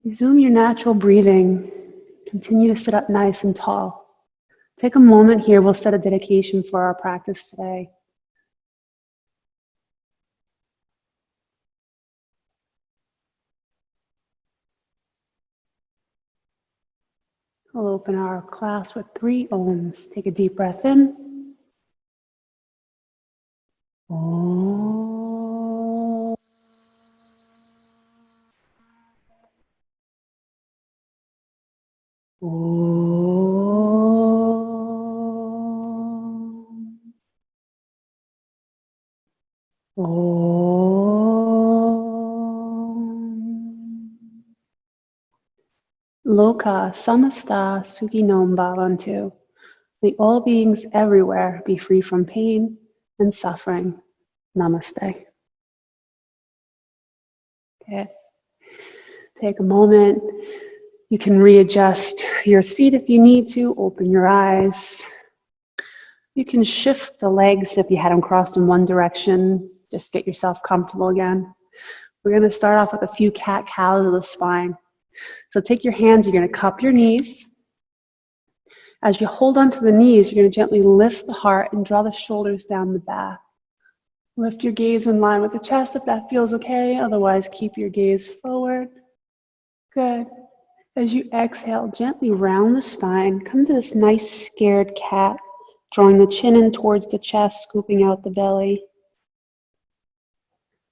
Resume your natural breathing. Continue to sit up nice and tall. Take a moment here. We'll set a dedication for our practice today. We'll open our class with 3 ohms. Take a deep breath in. Om. Om. Om. Loka samasta sukhinom bhavantu. May all beings everywhere be free from pain and suffering. Namaste. Okay. Take a moment. You can readjust your seat if you need to. Open your eyes. You can shift the legs if you had them crossed in one direction. Just get yourself comfortable again. We're going to start off with a few cat-cows of the spine. So take your hands, you're going to cup your knees. As you hold onto the knees, you're going to gently lift the heart and draw the shoulders down the back. Lift your gaze in line with the chest if that feels okay. Otherwise, keep your gaze forward. Good. As you exhale, gently round the spine. Come to this nice scared cat, drawing the chin in towards the chest, scooping out the belly.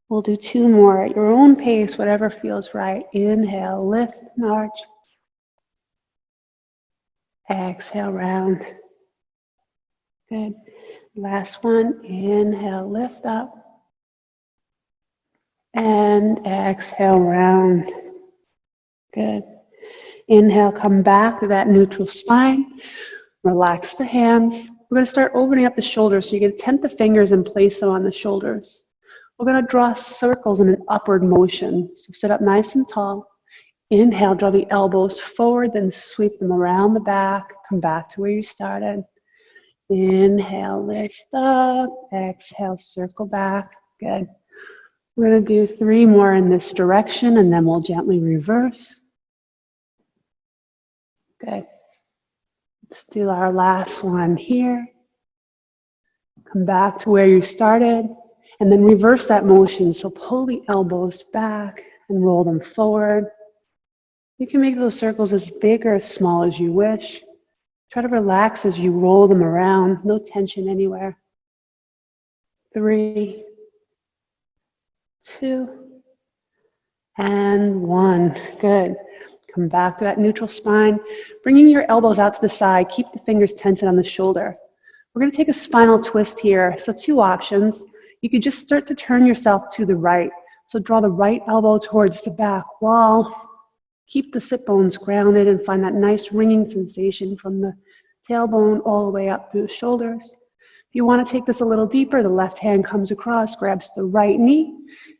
We'll do 2 more at your own pace, whatever feels right. Inhale, lift and arch. Exhale, round. Good. Last one. Inhale, lift up. And exhale, round. Good. Inhale, come back to that neutral spine. Relax the hands. We're going to start opening up the shoulders. So you're going to tent the fingers and place them on the shoulders. We're going to draw circles in an upward motion. So sit up nice and tall. Inhale, draw the elbows forward, then sweep them around the back. Come back to where you started. Inhale, lift up. Exhale, circle back. Good. We're going to do 3 more in this direction, and then we'll gently reverse. Good. Let's do our last one here. Come back to where you started, and then reverse that motion. So pull the elbows back and roll them forward. You can make those circles as big or as small as you wish. Try to relax as you roll them around. No tension anywhere. 3, 2, and 1. Good. Come back to that neutral spine. Bringing your elbows out to the side. Keep the fingers tented on the shoulder. We're going to take a spinal twist here. So 2 options. You could just start to turn yourself to the right. So draw the right elbow towards the back wall. Keep the sit bones grounded and find that nice ringing sensation from the tailbone all the way up through the shoulders. If you want to take this a little deeper, the left hand comes across, grabs the right knee,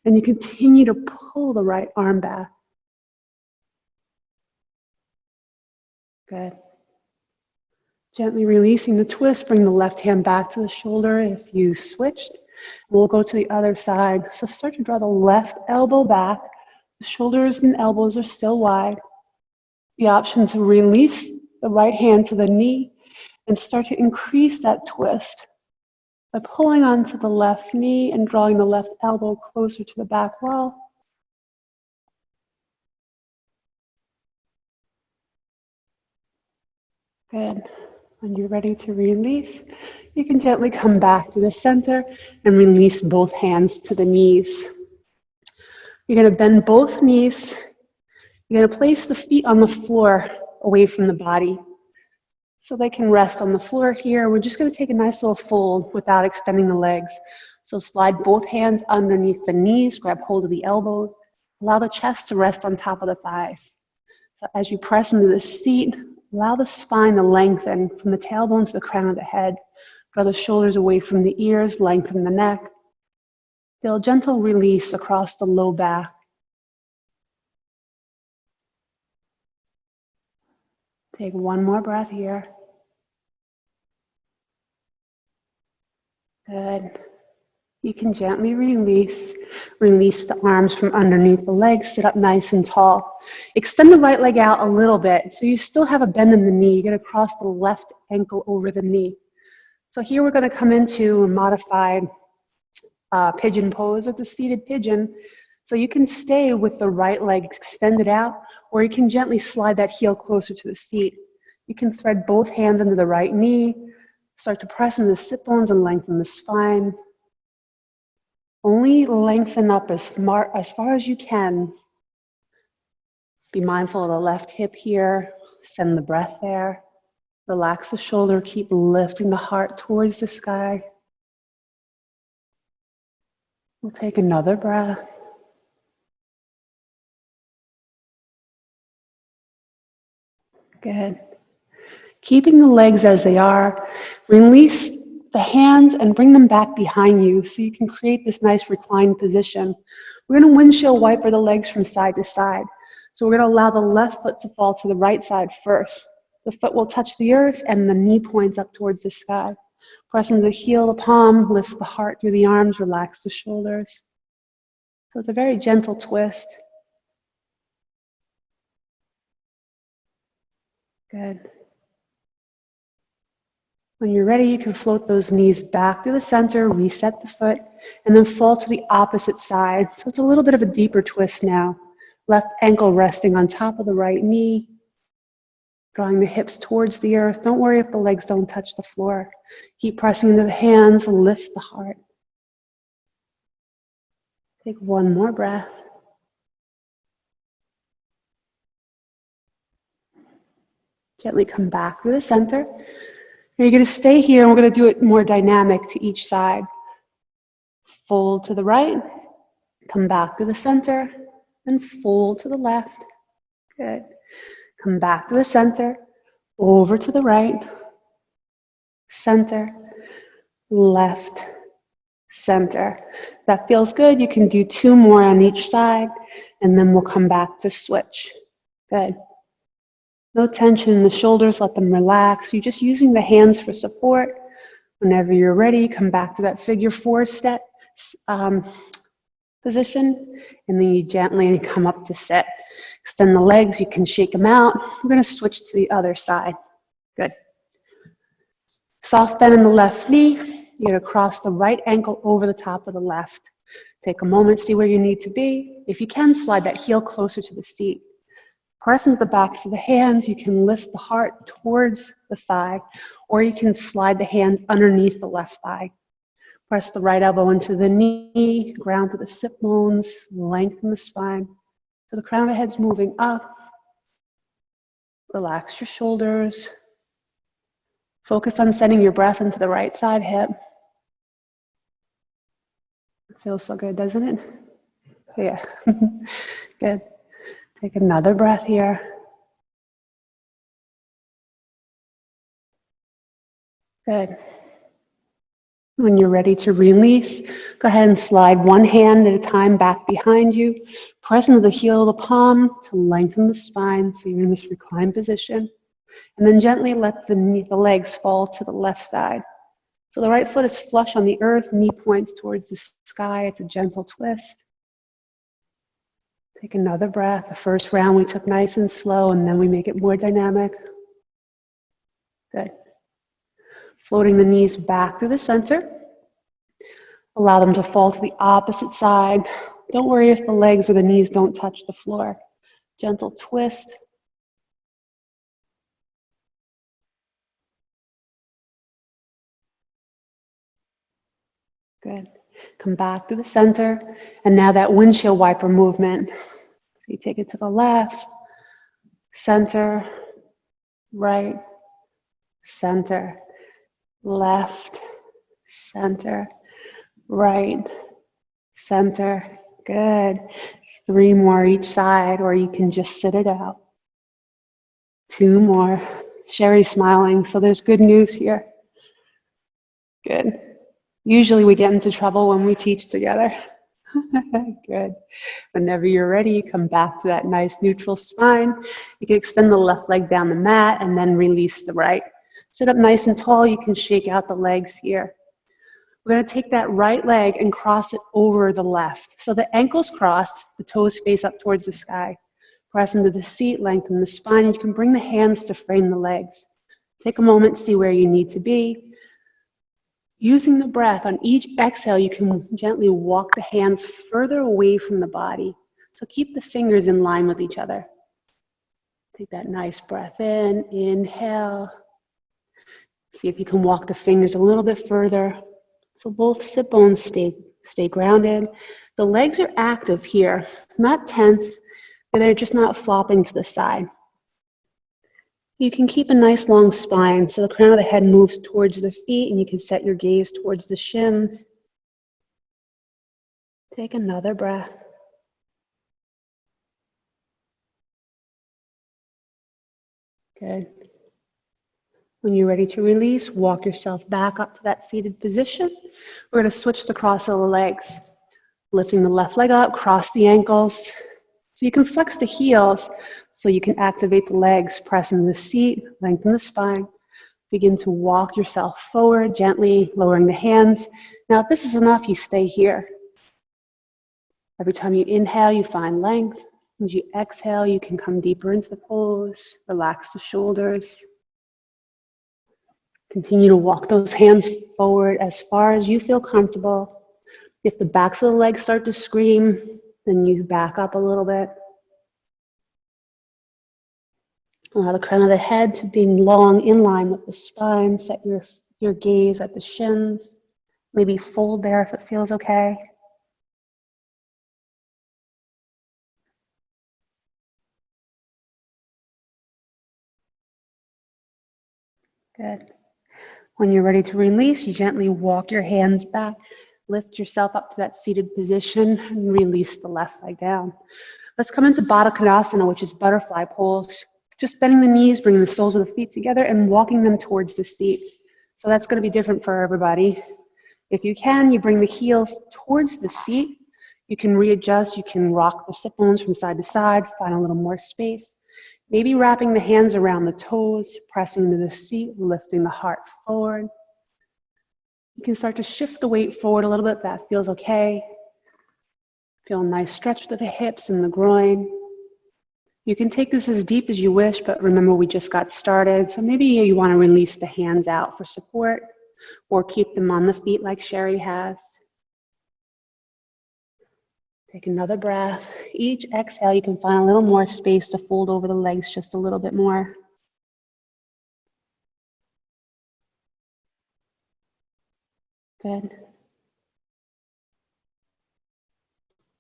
and you continue to pull the right arm back. Good. Gently releasing the twist, bring the left hand back to the shoulder if you switched. We'll go to the other side. So start to draw the left elbow back. The shoulders and elbows are still wide. The option to release the right hand to the knee and start to increase that twist by pulling onto the left knee and drawing the left elbow closer to the back wall. Good. When you're ready to release, you can gently come back to the center and release both hands to the knees. You're going to bend both knees. You're going to place the feet on the floor away from the body so they can rest on the floor here. We're just going to take a nice little fold without extending the legs. So slide both hands underneath the knees, grab hold of the elbows, allow the chest to rest on top of the thighs. So as you press into the seat, allow the spine to lengthen from the tailbone to the crown of the head. Draw the shoulders away from the ears, lengthen the neck. Feel a gentle release across the low back. Take 1 more breath here. Good. You can gently release. Release the arms from underneath the legs. Sit up nice and tall. Extend the right leg out a little bit. So you still have a bend in the knee. You're going to cross the left ankle over the knee. So here we're going to come into a modified pigeon pose. It's a seated pigeon. So you can stay with the right leg extended out, or you can gently slide that heel closer to the seat. You can thread both hands under the right knee. Start to press into the sit bones and lengthen the spine. Only lengthen up as far as you can. Be mindful of the left hip here. Send the breath there. Relax the shoulder. Keep lifting the heart towards the sky. We'll take another breath. Good. Keeping the legs as they are. Release the hands and bring them back behind you so you can create this nice reclined position. We're going to windshield wiper the legs from side to side. So we're going to allow the left foot to fall to the right side first. The foot will touch the earth and the knee points up towards the sky. Press into the heel, the palm, lift the heart through the arms, relax the shoulders. So it's a very gentle twist. Good. When you're ready, you can float those knees back to the center, reset the foot, and then fall to the opposite side. So it's a little bit of a deeper twist now. Left ankle resting on top of the right knee, drawing the hips towards the earth. Don't worry if the legs don't touch the floor. Keep pressing into the hands, lift the heart. Take one more breath. Gently come back to the center. You're going to stay here, and we're going to do it more dynamic to each side. Fold to the right, come back to the center, and fold to the left. Good. Come back to the center, over to the right, center, left, center. If that feels good, you can do 2 more on each side, and then we'll come back to switch. Good. No tension in the shoulders, let them relax. You're just using the hands for support. Whenever you're ready, come back to that figure 4 step position, and then you gently come up to sit. Extend the legs, you can shake them out. We're going to switch to the other side. Good. Soft bend in the left knee. You're going to cross the right ankle over the top of the left. Take a moment, see where you need to be. If you can, slide that heel closer to the seat. Press into the backs of the hands. You can lift the heart towards the thigh, or you can slide the hands underneath the left thigh. Press the right elbow into the knee, ground to the sit bones, lengthen the spine. So the crown of the head's moving up. Relax your shoulders. Focus on sending your breath into the right side hip. It feels so good, doesn't it? Yeah. Good. Take another breath here. Good. When you're ready to release, go ahead and slide one hand at a time back behind you. Press into the heel of the palm to lengthen the spine so you're in this reclined position. And then gently let the legs fall to the left side. So the right foot is flush on the earth, knee points towards the sky. It's a gentle twist. Take another breath. The first round we took nice and slow, and then we make it more dynamic. Good. Floating the knees back to the center. Allow them to fall to the opposite side. Don't worry if the legs or the knees don't touch the floor. Gentle twist. Good. Come back to the center. And now that windshield wiper movement. So you take it to the left, center, right, center, left, center, right, center. Good. 3 more each side, or you can just sit it out. 2 more. Sherri's smiling, so there's good news here. Good. Usually we get into trouble when we teach together. Good. Whenever you're ready, come back to that nice neutral spine. You can extend the left leg down the mat and then release the right. Sit up nice and tall. You can shake out the legs here. We're going to take that right leg and cross it over the left. So the ankles cross, the toes face up towards the sky. Press into the seat, lengthen the spine. You can bring the hands to frame the legs. Take a moment, see where you need to be. Using the breath, on each exhale, you can gently walk the hands further away from the body. So keep the fingers in line with each other. Take that nice breath in, inhale. See if you can walk the fingers a little bit further. So both sit bones stay grounded. The legs are active here, not tense, but they're just not flopping to the side. You can keep a nice long spine, so the crown of the head moves towards the feet, and you can set your gaze towards the shins. Take another breath. Good. When you're ready to release, walk yourself back up to that seated position. We're going to switch to cross the legs. Lifting the left leg up, cross the ankles. So you can flex the heels so you can activate the legs. Press into the seat, lengthen the spine. Begin to walk yourself forward, gently lowering the hands. Now, if this is enough, you stay here. Every time you inhale, you find length. As you exhale, you can come deeper into the pose. Relax the shoulders. Continue to walk those hands forward as far as you feel comfortable. If the backs of the legs start to scream, then you back up a little bit. Allow the crown of the head to be long in line with the spine. Set your gaze at the shins. Maybe fold there if it feels okay. Good. When you're ready to release, you gently walk your hands back. Lift yourself up to that seated position and release the left leg down. Let's come into Baddha Konasana, which is butterfly pose. Just bending the knees, bringing the soles of the feet together and walking them towards the seat. So that's going to be different for everybody. If you can, you bring the heels towards the seat. You can readjust, you can rock the sit bones from side to side, find a little more space. Maybe wrapping the hands around the toes, pressing into the seat, lifting the heart forward. You can start to shift the weight forward a little bit. That feels okay. Feel a nice stretch to the hips and the groin. You can take this as deep as you wish, but remember we just got started. So maybe you want to release the hands out for support or keep them on the feet like Sherri has. Take another breath. Each exhale, you can find a little more space to fold over the legs just a little bit more. Good.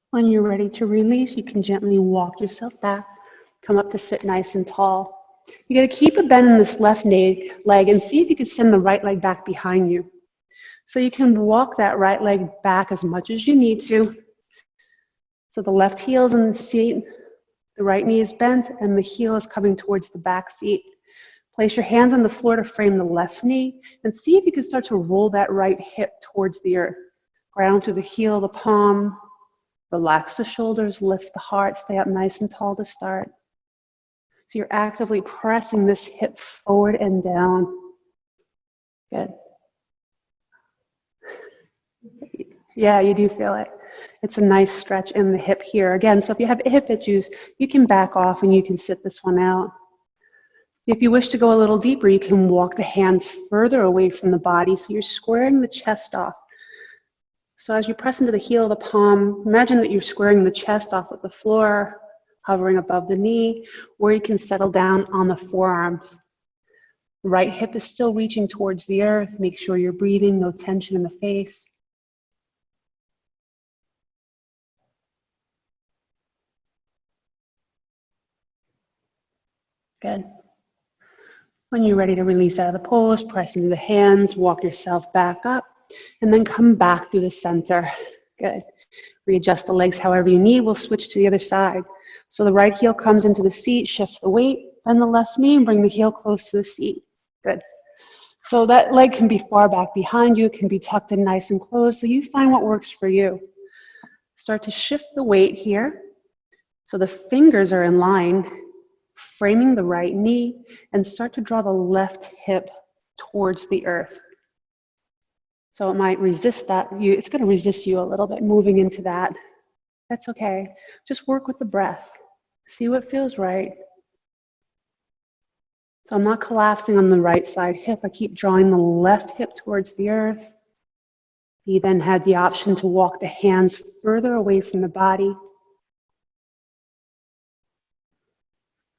When you're ready to release, you can gently walk yourself back. Come up to sit nice and tall. You got to keep a bend in this left leg and see if you can send the right leg back behind you. So you can walk that right leg back as much as you need to. So the left heel is in the seat, the right knee is bent, and the heel is coming towards the back seat. Place your hands on the floor to frame the left knee, and see if you can start to roll that right hip towards the earth. Ground through the heel, the palm. Relax the shoulders, lift the heart, stay up nice and tall to start. So you're actively pressing this hip forward and down. Good. Yeah, you do feel it. It's a nice stretch in the hip here. Again, so if you have hip issues, you can back off and you can sit this one out. If you wish to go a little deeper, you can walk the hands further away from the body so you're squaring the chest off. So as you press into the heel of the palm, imagine that you're squaring the chest off with the floor, hovering above the knee, or you can settle down on the forearms. The right hip is still reaching towards the earth. Make sure you're breathing, no tension in the face. Good. When you're ready to release out of the pose, press into the hands, walk yourself back up, and then come back through the center. Good. Readjust the legs however you need. We'll switch to the other side. So the right heel comes into the seat, shift the weight, bend the left knee, and bring the heel close to the seat. Good. So that leg can be far back behind you, it can be tucked in nice and close, so you find what works for you. Start to shift the weight here. So the fingers are in line, framing the right knee, and start to draw the left hip towards the earth. So it might resist that. It's going to resist you a little bit moving into that. That's okay. Just work with the breath. See what feels right. So I'm not collapsing on the right side hip. I keep drawing the left hip towards the earth. You then have the option to walk the hands further away from the body.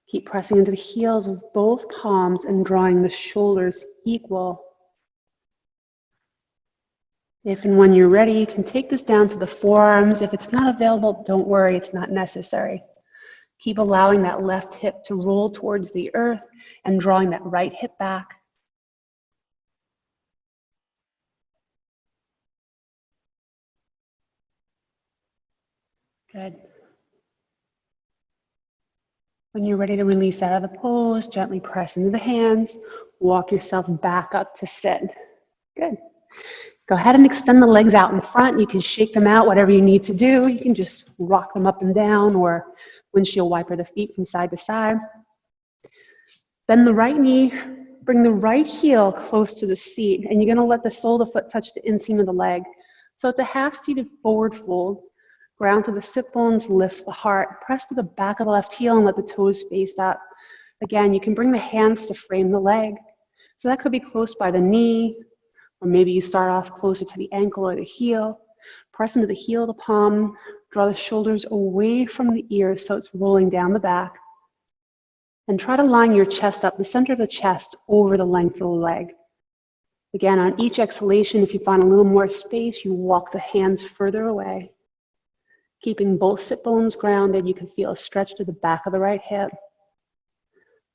Keep pressing into the heels of both palms and drawing the shoulders equal. If and when you're ready, you can take this down to the forearms. If it's not available, don't worry, it's not necessary. Keep allowing that left hip to roll towards the earth and drawing that right hip back. Good. When you're ready to release out of the pose, gently press into the hands, walk yourself back up to sit. Good. Go ahead and extend the legs out in front. You can shake them out, whatever you need to do. You can just rock them up and down or windshield wiper the feet from side to side. Bend the right knee, bring the right heel close to the seat, and you're going to let the sole of the foot touch the inseam of the leg. So it's a half-seated forward fold. Ground to the sit bones, lift the heart. Press to the back of the left heel and let the toes face up. Again, you can bring the hands to frame the leg. So that could be close by the knee, or maybe you start off closer to the ankle or the heel. Press into the heel of the palm. Draw the shoulders away from the ears so it's rolling down the back. And try to line your chest up, the center of the chest, over the length of the leg. Again, on each exhalation, if you find a little more space, you walk the hands further away. Keeping both sit bones grounded, you can feel a stretch to the back of the right hip,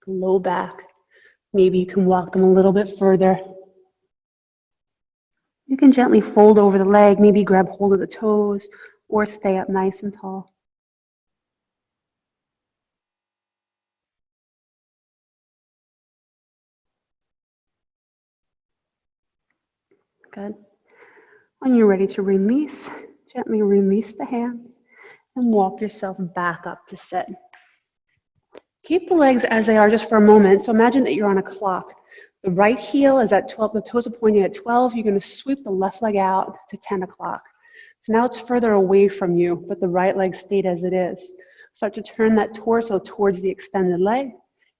the low back. Maybe you can walk them a little bit further. You can gently fold over the leg, maybe grab hold of the toes, or stay up nice and tall. Good. When you're ready to release, gently release the hands and walk yourself back up to sit. Keep the legs as they are just for a moment. So imagine that you're on a clock. The right heel is at 12, the toes are pointing at 12. You're going to sweep the left leg out to 10 o'clock. So now it's further away from you, but the right leg stayed as it is. Start to turn that torso towards the extended leg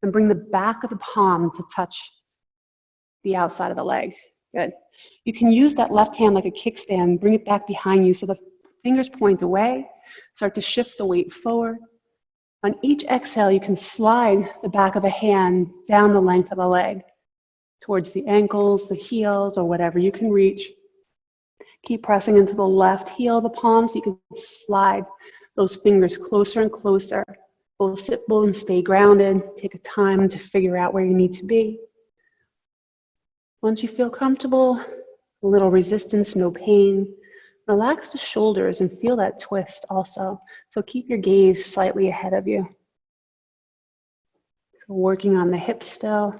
and bring the back of the palm to touch the outside of the leg. Good. You can use that left hand like a kickstand, bring it back behind you so the fingers point away. Start to shift the weight forward. On each exhale, you can slide the back of a hand down the length of the leg towards the ankles, the heels, or whatever you can reach. Keep pressing into the left heel of the palm so you can slide those fingers closer and closer. Both sit bones stay grounded. Take a time to figure out where you need to be. Once you feel comfortable, a little resistance, no pain, relax the shoulders and feel that twist also. So keep your gaze slightly ahead of you. So working on the hips still.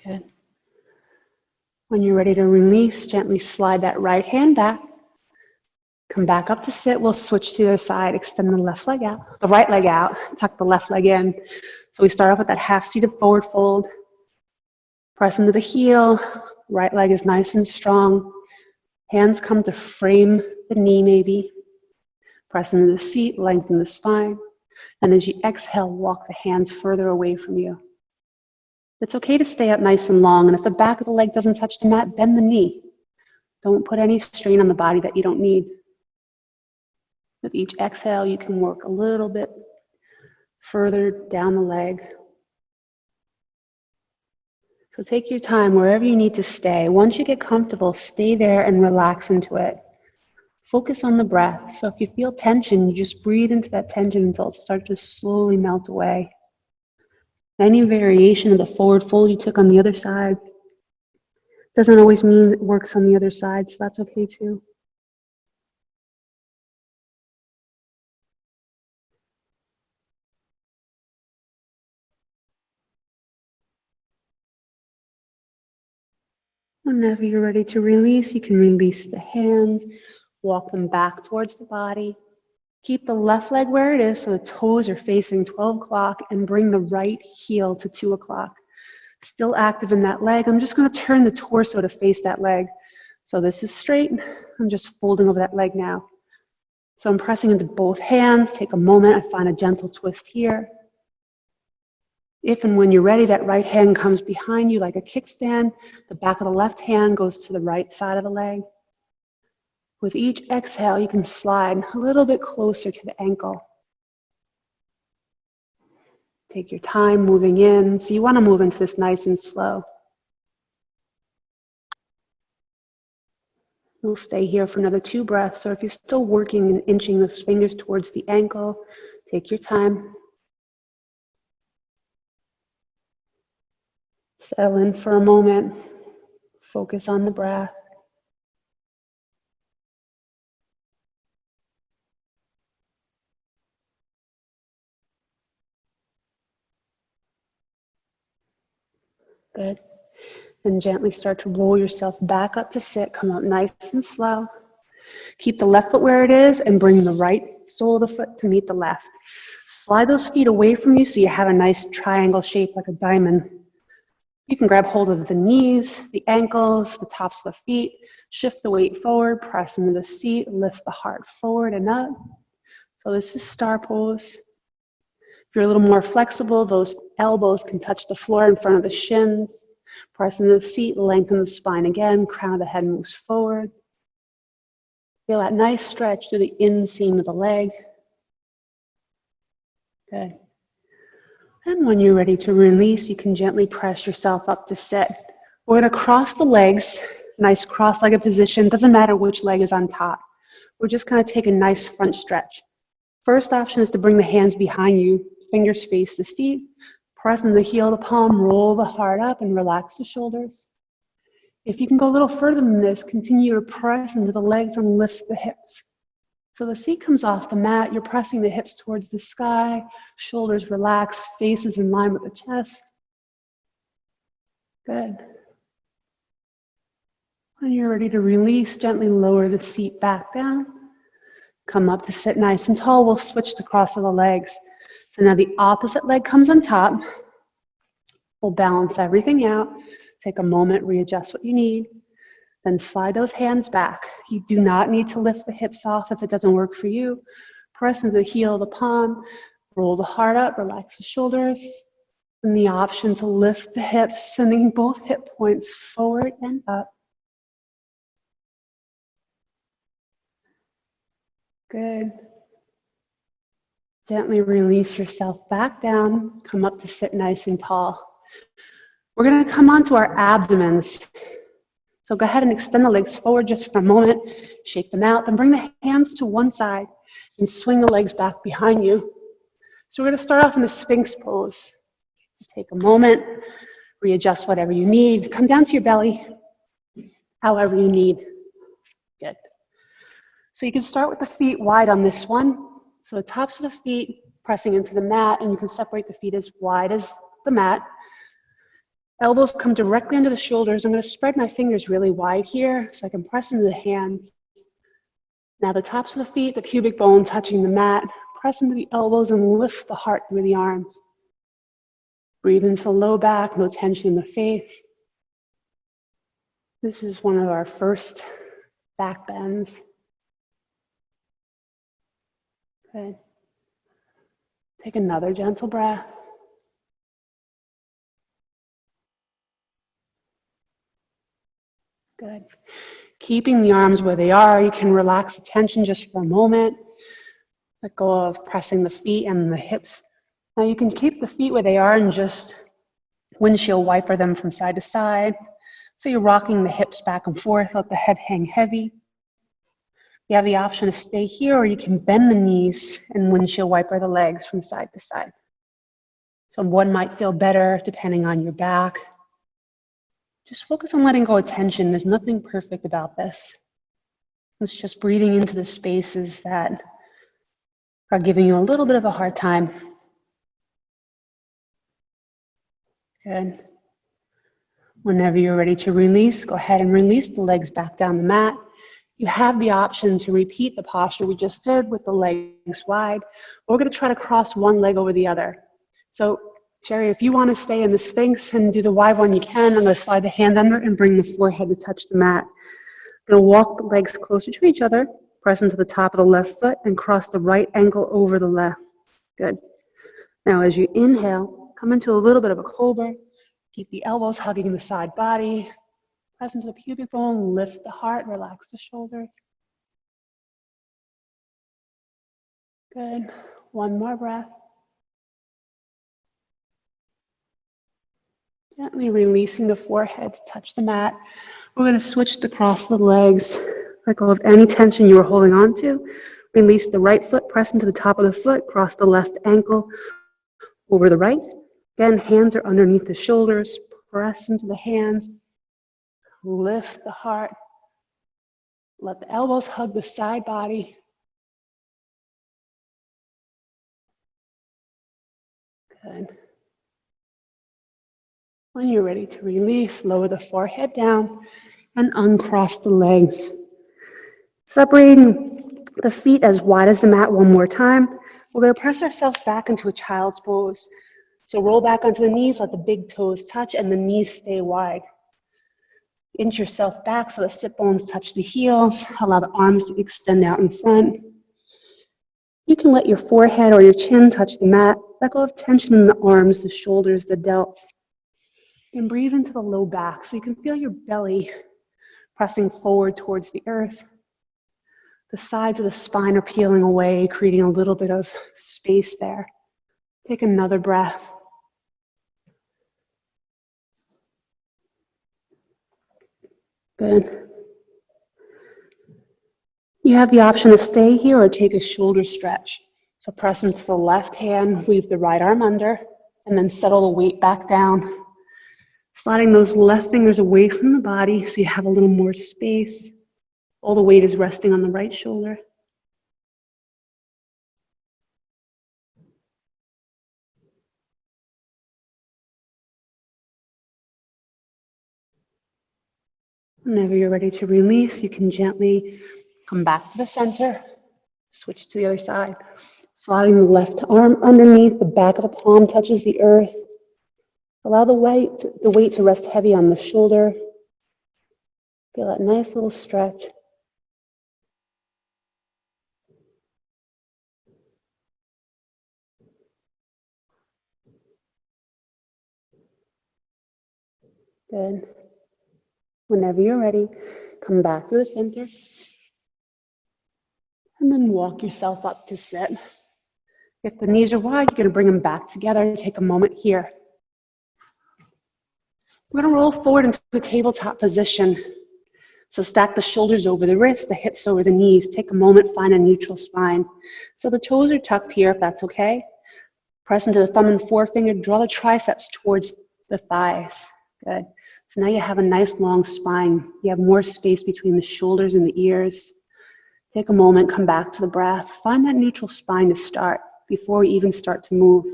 Good. When you're ready to release, gently slide that right hand back. Come back up to sit. We'll switch to the other side. Extend the left leg out, the right leg out. Tuck the left leg in. So we start off with that half-seated forward fold. Press into the heel. Right leg is nice and strong. Hands come to frame the knee maybe. Press into the seat, lengthen the spine. And as you exhale, walk the hands further away from you. It's okay to stay up nice and long. And if the back of the leg doesn't touch the mat, bend the knee. Don't put any strain on the body that you don't need. With each exhale, you can work a little bit further down the leg. So take your time wherever you need to stay. Once you get comfortable, stay there and relax into it. Focus on the breath. So if you feel tension, you just breathe into that tension until it starts to slowly melt away. Any variation of the forward fold you took on the other side doesn't always mean it works on the other side, so that's okay too. Whenever you're ready to release, you can release the hands, walk them back towards the body. Keep the left leg where it is so the toes are facing 12 o'clock and bring the right heel to 2 o'clock. Still active in that leg. I'm just going to turn the torso to face that leg. So this is straight. I'm just folding over that leg now. So I'm pressing into both hands. Take a moment. I find a gentle twist here. If and when you're ready, that right hand comes behind you like a kickstand. The back of the left hand goes to the right side of the leg. With each exhale, you can slide a little bit closer to the ankle. Take your time moving in. So you want to move into this nice and slow. We'll stay here for another 2 breaths. Or if you're still working and inching the fingers towards the ankle, take your time. Settle in for a moment. Focus on the breath. Good. And gently start to roll yourself back up to sit. Come out nice and slow. Keep the left foot where it is and bring the right sole of the foot to meet the left. Slide those feet away from you so you have a nice triangle shape like a diamond. You can grab hold of the knees, the ankles, the tops of the feet. Shift the weight forward, press into the seat, lift the heart forward and up. So this is star pose. If you're a little more flexible, those elbows can touch the floor in front of the shins. Press into the seat, lengthen the spine again, crown of the head moves forward. Feel that nice stretch through the inseam of the leg. Good. And when you're ready to release, you can gently press yourself up to sit. We're going to cross the legs, nice cross-legged position. Doesn't matter which leg is on top. We're just going to take a nice front stretch. First option is to bring the hands behind you, fingers face the seat. Press into the heel of the palm, roll the heart up and relax the shoulders. If you can go a little further than this, continue to press into the legs and lift the hips. So the seat comes off the mat, you're pressing the hips towards the sky, shoulders relaxed, face is in line with the chest. Good. When you're ready to release, gently lower the seat back down. Come up to sit nice and tall. We'll switch to cross of the legs. So now the opposite leg comes on top. We'll balance everything out. Take a moment, readjust what you need. Then slide those hands back. You do not need to lift the hips off if it doesn't work for you. Press into the heel of the palm, roll the heart up, relax the shoulders. And the option to lift the hips, sending both hip points forward and up. Good. Gently release yourself back down. Come up to sit nice and tall. We're going to come onto our abdomens. So go ahead and extend the legs forward just for a moment. Shake them out. Then bring the hands to one side and swing the legs back behind you. So we're going to start off in a Sphinx pose. Take a moment. Readjust whatever you need. Come down to your belly, however you need. Good. So you can start with the feet wide on this one. So the tops of the feet pressing into the mat, and you can separate the feet as wide as the mat. Elbows come directly under the shoulders. I'm going to spread my fingers really wide here so I can press into the hands. Now the tops of the feet, the pubic bone touching the mat. Press into the elbows and lift the heart through the arms. Breathe into the low back, no tension in the face. This is one of our first back bends. Good. Take another gentle breath. Good. Keeping the arms where they are, you can relax the tension just for a moment. Let go of pressing the feet and the hips. Now you can keep the feet where they are and just windshield wiper them from side to side. So you're rocking the hips back and forth, let the head hang heavy. You have the option to stay here, or you can bend the knees and windshield wiper the legs from side to side. So one might feel better depending on your back. Just focus on letting go of tension. There's nothing perfect about this. It's just breathing into the spaces that are giving you a little bit of a hard time. Good. Whenever you're ready to release, go ahead and release the legs back down the mat. You have the option to repeat the posture we just did with the legs wide. We're going to try to cross one leg over the other. So, Sherry, if you want to stay in the Sphinx and do the wide one, you can. I'm going to slide the hand under and bring the forehead to touch the mat. I'm going to walk the legs closer to each other, press into the top of the left foot, and cross the right ankle over the left. Good. Now, as you inhale, come into a little bit of a cobra. Keep the elbows hugging the side body. Press into the pubic bone, lift the heart, relax the shoulders. Good. One more breath. Gently releasing the forehead to touch the mat. We're going to switch to cross the legs. Let go of any tension you were holding on to. Release the right foot, press into the top of the foot, cross the left ankle over the right. Again, hands are underneath the shoulders. Press into the hands. Lift the heart. Let the elbows hug the side body. Good. When you're ready to release, lower the forehead down and uncross the legs. Separating the feet as wide as the mat one more time. We're going to press ourselves back into a child's pose. So roll back onto the knees, let the big toes touch, and the knees stay wide. Inch yourself back so the sit bones touch the heels. Allow the arms to extend out in front. You can let your forehead or your chin touch the mat. Let go of tension in the arms, the shoulders, the delts. And breathe into the low back so you can feel your belly pressing forward towards the earth. The sides of the spine are peeling away, creating a little bit of space there. Take another breath. Good. You have the option to stay here or take a shoulder stretch. So press into the left hand, weave the right arm under, and then settle the weight back down. Sliding those left fingers away from the body so you have a little more space. All the weight is resting on the right shoulder. Whenever you're ready to release, you can gently come back to the center, switch to the other side. Sliding the left arm underneath, the back of the palm touches the earth. Allow the weight to rest heavy on the shoulder. Feel that nice little stretch. Good. Whenever you're ready, come back to the center. And then walk yourself up to sit. If the knees are wide, you're going to bring them back together. Take a moment here. We're going to roll forward into a tabletop position. So stack the shoulders over the wrists, the hips over the knees. Take a moment, find a neutral spine. So the toes are tucked here, if that's okay. Press into the thumb and forefinger. Draw the triceps towards the thighs. Good. So now you have a nice long spine. You have more space between the shoulders and the ears. Take a moment, come back to the breath. Find that neutral spine to start before we even start to move.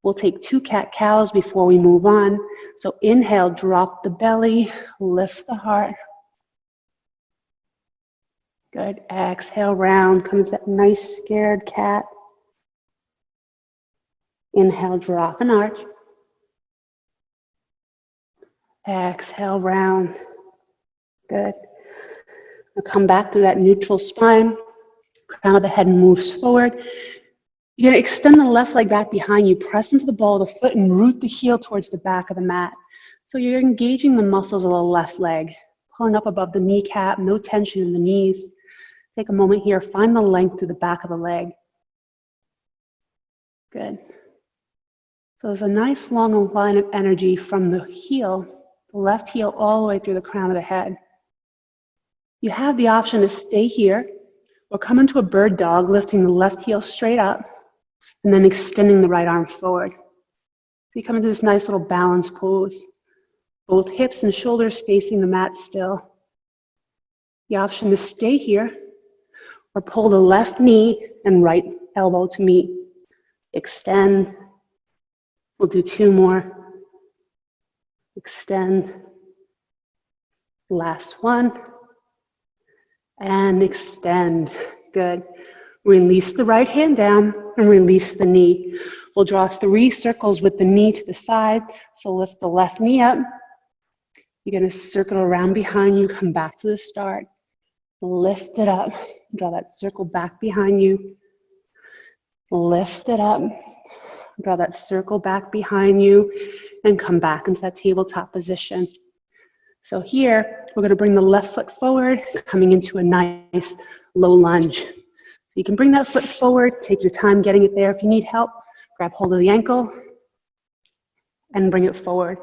We'll take 2 cat-cows before we move on. So inhale, drop the belly, lift the heart. Good. Exhale, round. Come into that nice scared cat. Inhale, drop an arch. Exhale, round. Good. Now come back to that neutral spine. Crown of the head moves forward. You're going to extend the left leg back behind you. Press into the ball of the foot and root the heel towards the back of the mat. So you're engaging the muscles of the left leg. Pulling up above the kneecap, no tension in the knees. Take a moment here. Find the length through the back of the leg. Good. So there's a nice long line of energy from the heel, the left heel, all the way through the crown of the head. You have the option to stay here or come into a bird dog, lifting the left heel straight up and then extending the right arm forward. So you come into this nice little balance pose. Both hips and shoulders facing the mat still. The option to stay here or pull the left knee and right elbow to meet. Extend. We'll do 2 more. Extend. Last one. And extend. Good. Release the right hand down and release the knee. We'll draw 3 circles with the knee to the side. So lift the left knee up. You're going to circle around behind you, come back to the start. Lift it up. Draw that circle back behind you. Lift it up. Draw that circle back behind you and come back into that tabletop position. So here, we're going to bring the left foot forward, coming into a nice low lunge. So you can bring that foot forward, take your time getting it there. If you need help, grab hold of the ankle and bring it forward.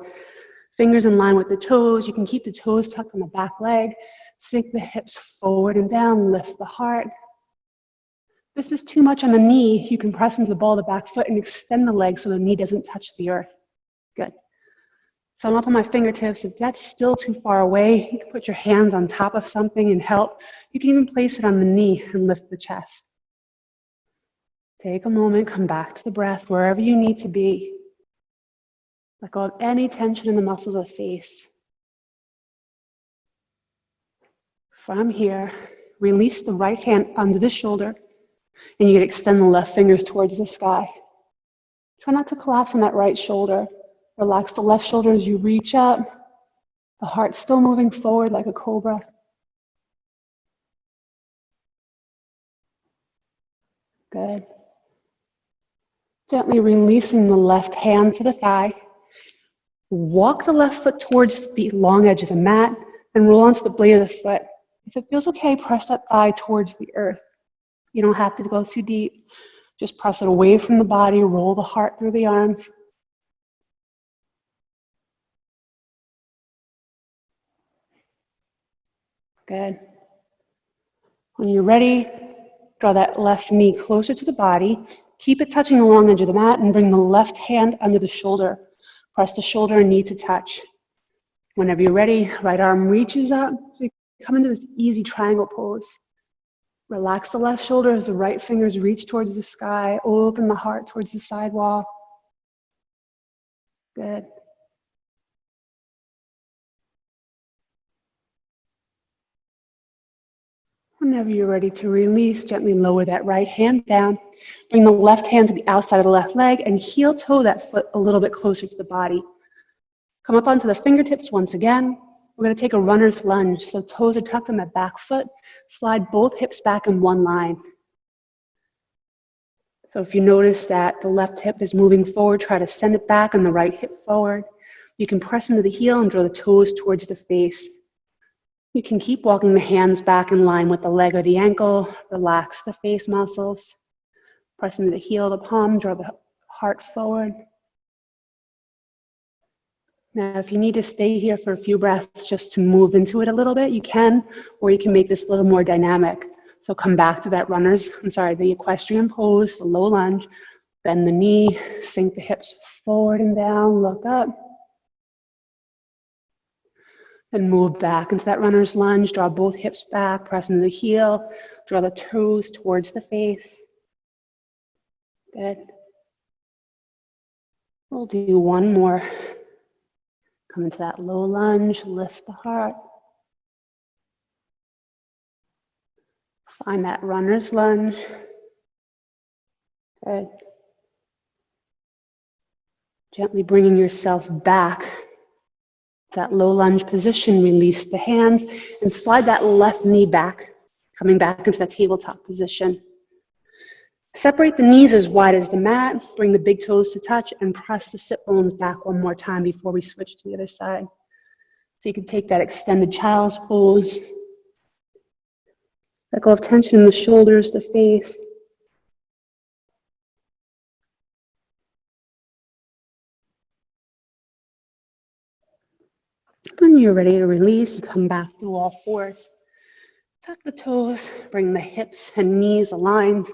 Fingers in line with the toes. You can keep the toes tucked on the back leg. Sink the hips forward and down, lift the heart. If this is too much on the knee, you can press into the ball of the back foot and extend the leg so the knee doesn't touch the earth. Good. So I'm up on my fingertips. If that's still too far away, you can put your hands on top of something and help. You can even place it on the knee and lift the chest. Take a moment, come back to the breath wherever you need to be. Let go of any tension in the muscles of the face. From here, release the right hand under the shoulder, and you can extend the left fingers towards the sky. Try not to collapse on that right shoulder. Relax the left shoulder as you reach up. The heart still moving forward like a cobra. Good. Gently releasing the left hand to the thigh. Walk the left foot towards the long edge of the mat and roll onto the blade of the foot. If it feels okay, press that thigh towards the earth. You don't have to go too deep. Just press it away from the body, roll the heart through the arms. Good. When you're ready, draw that left knee closer to the body. Keep it touching the long edge of the mat and bring the left hand under the shoulder. Press the shoulder and knee to touch. Whenever you're ready, right arm reaches up. So you come into this easy triangle pose. Relax the left shoulder as the right fingers reach towards the sky. Open the heart towards the side wall. Good. Whenever you're ready to release, gently lower that right hand down. Bring the left hand to the outside of the left leg and heel toe that foot a little bit closer to the body. Come up onto the fingertips once again. We're going to take a runner's lunge. So toes are tucked on the back foot. Slide both hips back in one line. So if you notice that the left hip is moving forward, try to send it back and the right hip forward. You can press into the heel and draw the toes towards the face. You can keep walking the hands back in line with the leg or the ankle. Relax the face muscles. Press into the heel, the palm, draw the heart forward. Now, if you need to stay here for a few breaths just to move into it a little bit, you can, or you can make this a little more dynamic. So come back to that the equestrian pose, the low lunge. Bend the knee, sink the hips forward and down, look up. And move back into that runner's lunge. Draw both hips back, press into the heel. Draw the toes towards the face. Good. We'll do one more. Come into that low lunge, lift the heart. Find that runner's lunge. Good. Gently bringing yourself back. That low lunge position, release the hands and slide that left knee back, coming back into that tabletop position. Separate the knees as wide as the mat, bring the big toes to touch and press the sit bones back one more time before we switch to the other side. So you can take that extended child's pose. Let go of tension in the shoulders, the face. When you're ready to release, you come back through all fours. Tuck the toes, bring the hips and knees aligned,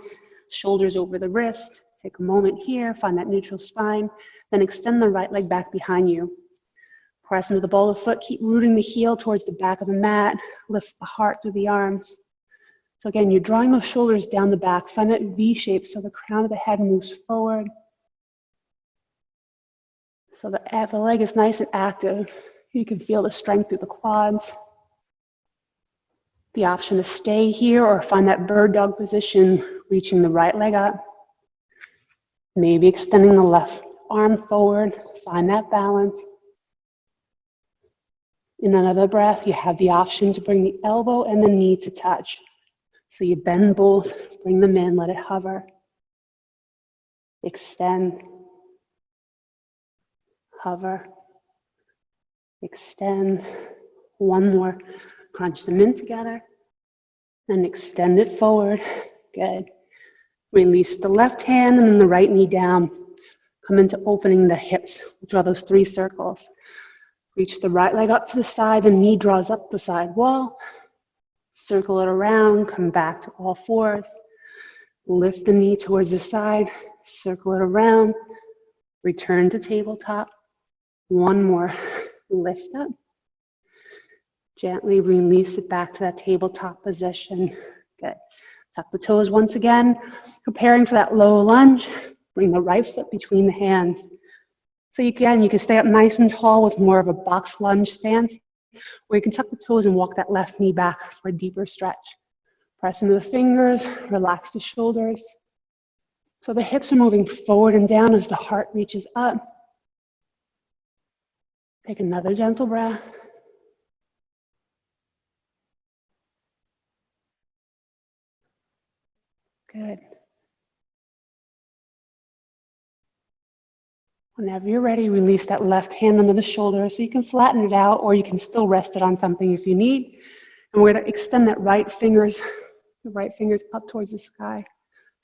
shoulders over the wrist. Take a moment here, find that neutral spine, then extend the right leg back behind you. Press into the ball of the foot, keep rooting the heel towards the back of the mat, lift the heart through the arms. So again, you're drawing those shoulders down the back, find that V shape so the crown of the head moves forward. So the leg is nice and active. You can feel the strength through the quads. The option to stay here or find that bird dog position, reaching the right leg up. Maybe extending the left arm forward, find that balance. In another breath, you have the option to bring the elbow and the knee to touch. So you bend both, bring them in, let it hover. Extend, hover, extend. One more, crunch them in together, and extend it forward. Good. Release the left hand and then the right knee down. Come into opening the hips. Draw those 3 circles. Reach the right leg up to the side, the knee draws up the side wall. Circle it around, come back to all 4s. Lift the knee towards the side, circle it around, return to tabletop. One more, lift up. Gently release it back to that tabletop position. Good. Tuck the toes once again, preparing for that low lunge. Bring the right foot between the hands. So you can stay up nice and tall with more of a box lunge stance, or you can tuck the toes and walk that left knee back for a deeper stretch. Press into the fingers, relax the shoulders. So the hips are moving forward and down as the heart reaches up. Take another gentle breath. Good. Whenever you're ready, release that left hand under the shoulder so you can flatten it out, or you can still rest it on something if you need. And we're going to extend that right fingers up towards the sky.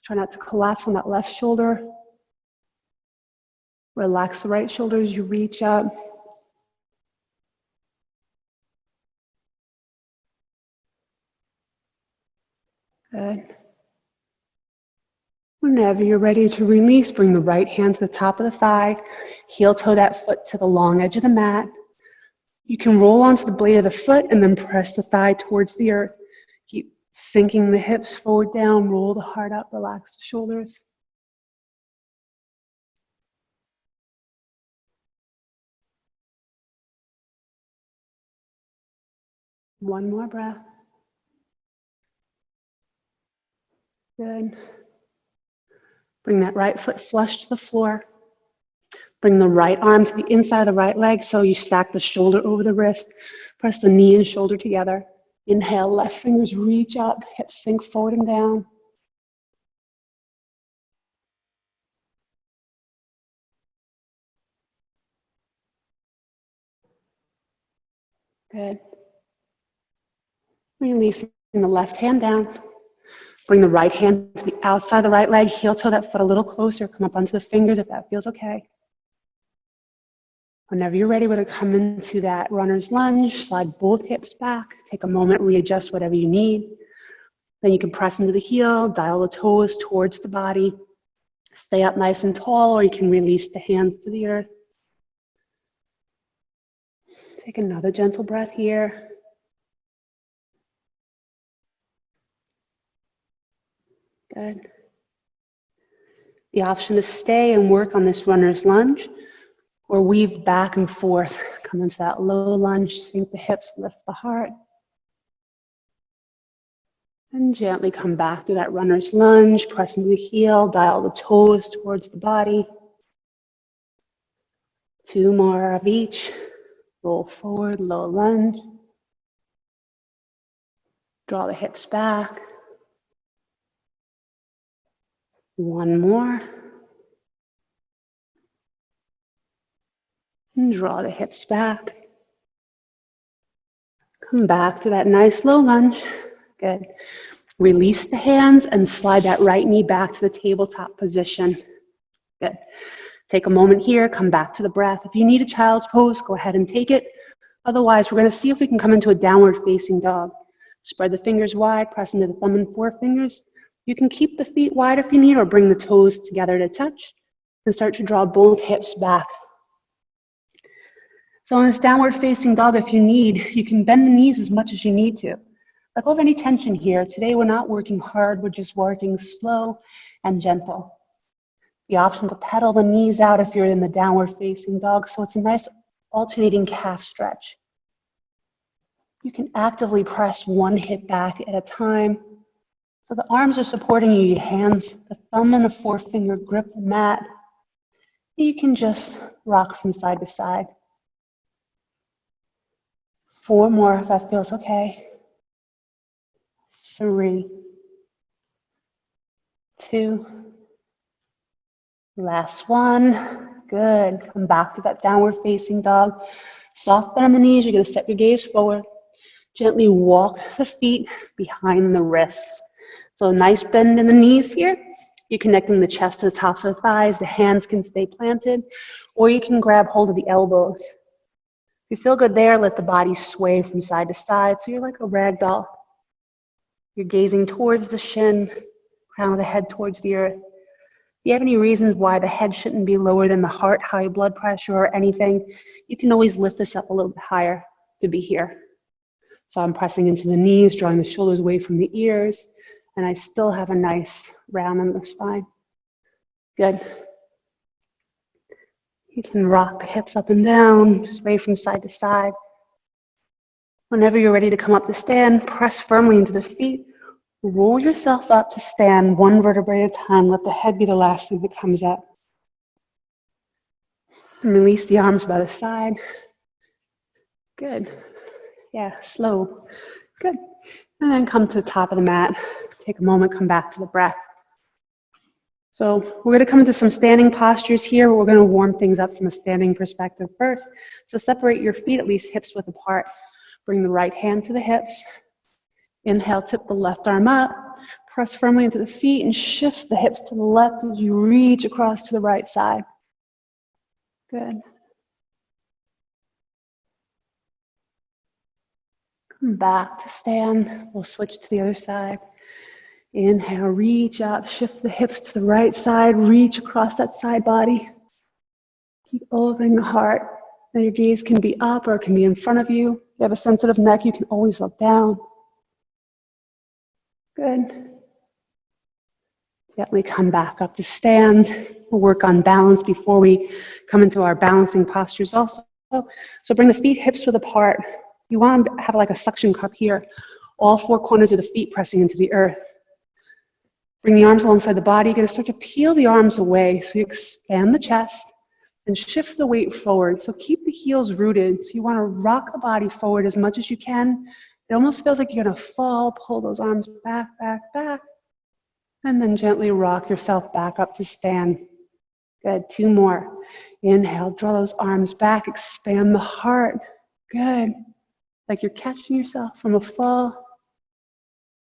Try not to collapse on that left shoulder. Relax the right shoulder as you reach up. Good. Whenever you're ready to release, bring the right hand to the top of the thigh. Heel toe that foot to the long edge of the mat. You can roll onto the blade of the foot and then press the thigh towards the earth. Keep sinking the hips forward down, roll the heart up, relax the shoulders. One more breath. Good. Bring that right foot flush to the floor. Bring the right arm to the inside of the right leg so you stack the shoulder over the wrist. Press the knee and shoulder together. Inhale, left fingers reach up, hips sink forward and down. Good. Releasing the left hand down. Bring the right hand to the outside of the right leg. Heel toe that foot a little closer. Come up onto the fingers if that feels okay. Whenever you're ready, we're going to come into that runner's lunge. Slide both hips back. Take a moment, readjust whatever you need. Then you can press into the heel, dial the toes towards the body. Stay up nice and tall, or you can release the hands to the earth. Take another gentle breath here. Good. The option to stay and work on this runner's lunge, or weave back and forth. Come into that low lunge, sink the hips, lift the heart. And gently come back to that runner's lunge, press into the heel, dial the toes towards the body. 2 more of each. Roll forward, low lunge. Draw the hips back. 1 more. And draw the hips back. Come back to that nice low lunge. Good. Release the hands and slide that right knee back to the tabletop position. Good. Take a moment here, come back to the breath. If you need a child's pose, go ahead and take it. Otherwise, we're going to see if we can come into a downward facing dog. Spread the fingers wide, press into the thumb and forefingers. You can keep the feet wide if you need, or bring the toes together to touch. And start to draw both hips back. So in this downward facing dog, if you need, you can bend the knees as much as you need to. Let go of any tension here. Today we're not working hard, we're just working slow and gentle. The option to pedal the knees out if you're in the downward facing dog, so it's a nice alternating calf stretch. You can actively press one hip back at a time. So the arms are supporting you, your hands, the thumb and the forefinger grip the mat. You can just rock from side to side. 4 more if that feels okay. 3, 2, last one. Good. Come back to that downward facing dog. Soft bend on the knees. You're going to step your gaze forward. Gently walk the feet behind the wrists. So nice bend in the knees here. You're connecting the chest to the tops of the thighs. The hands can stay planted, or you can grab hold of the elbows. If you feel good there, let the body sway from side to side. So you're like a rag doll. You're gazing towards the shin, crown of the head towards the earth. If you have any reasons why the head shouldn't be lower than the heart, high blood pressure or anything, you can always lift this up a little bit higher to be here. So I'm pressing into the knees, drawing the shoulders away from the ears, and I still have a nice round in the spine. Good. You can rock the hips up and down, sway from side to side. Whenever you're ready to come up to stand, press firmly into the feet. Roll yourself up to stand one vertebrae at a time. Let the head be the last thing that comes up. And release the arms by the side. Good. Yeah, slow. Good. And then come to the top of the mat. Take a moment, come back to the breath. So we're going to come into some standing postures here. We're going to warm things up from a standing perspective first. So separate your feet at least hips width apart. Bring the right hand to the hips. Inhale, tip the left arm up. Press firmly into the feet and shift the hips to the left as you reach across to the right side. Good. Come back to stand. We'll switch to the other side. Inhale, reach up, shift the hips to the right side, reach across that side body. Keep opening the heart. Now your gaze can be up or it can be in front of you. If you have a sensitive neck, you can always look down. Good. Gently come back up to stand. We'll work on balance before we come into our balancing postures also. So bring the feet hips width apart. You want to have like a suction cup here. All 4 corners of the feet pressing into the earth. Bring the arms alongside the body. You're going to start to peel the arms away. So you expand the chest and shift the weight forward. So keep the heels rooted. So you want to rock the body forward as much as you can. It almost feels like you're going to fall. Pull those arms back, back, back. And then gently rock yourself back up to stand. Good. 2 more. Inhale. Draw those arms back. Expand the heart. Good. Like you're catching yourself from a fall.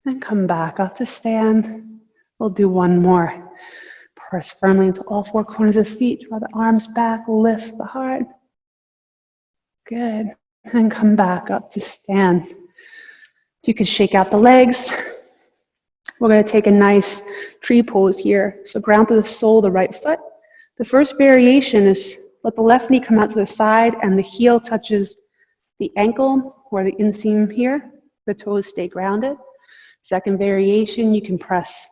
And come back up to stand. We'll do 1 more. Press firmly into all 4 corners of the feet. Draw the arms back. Lift the heart. Good. And come back up to stand. If you could shake out the legs. We're going to take a nice tree pose here. So ground to the sole of the right foot. The first variation is let the left knee come out to the side and the heel touches the ankle or the inseam here. The toes stay grounded. Second variation, you can press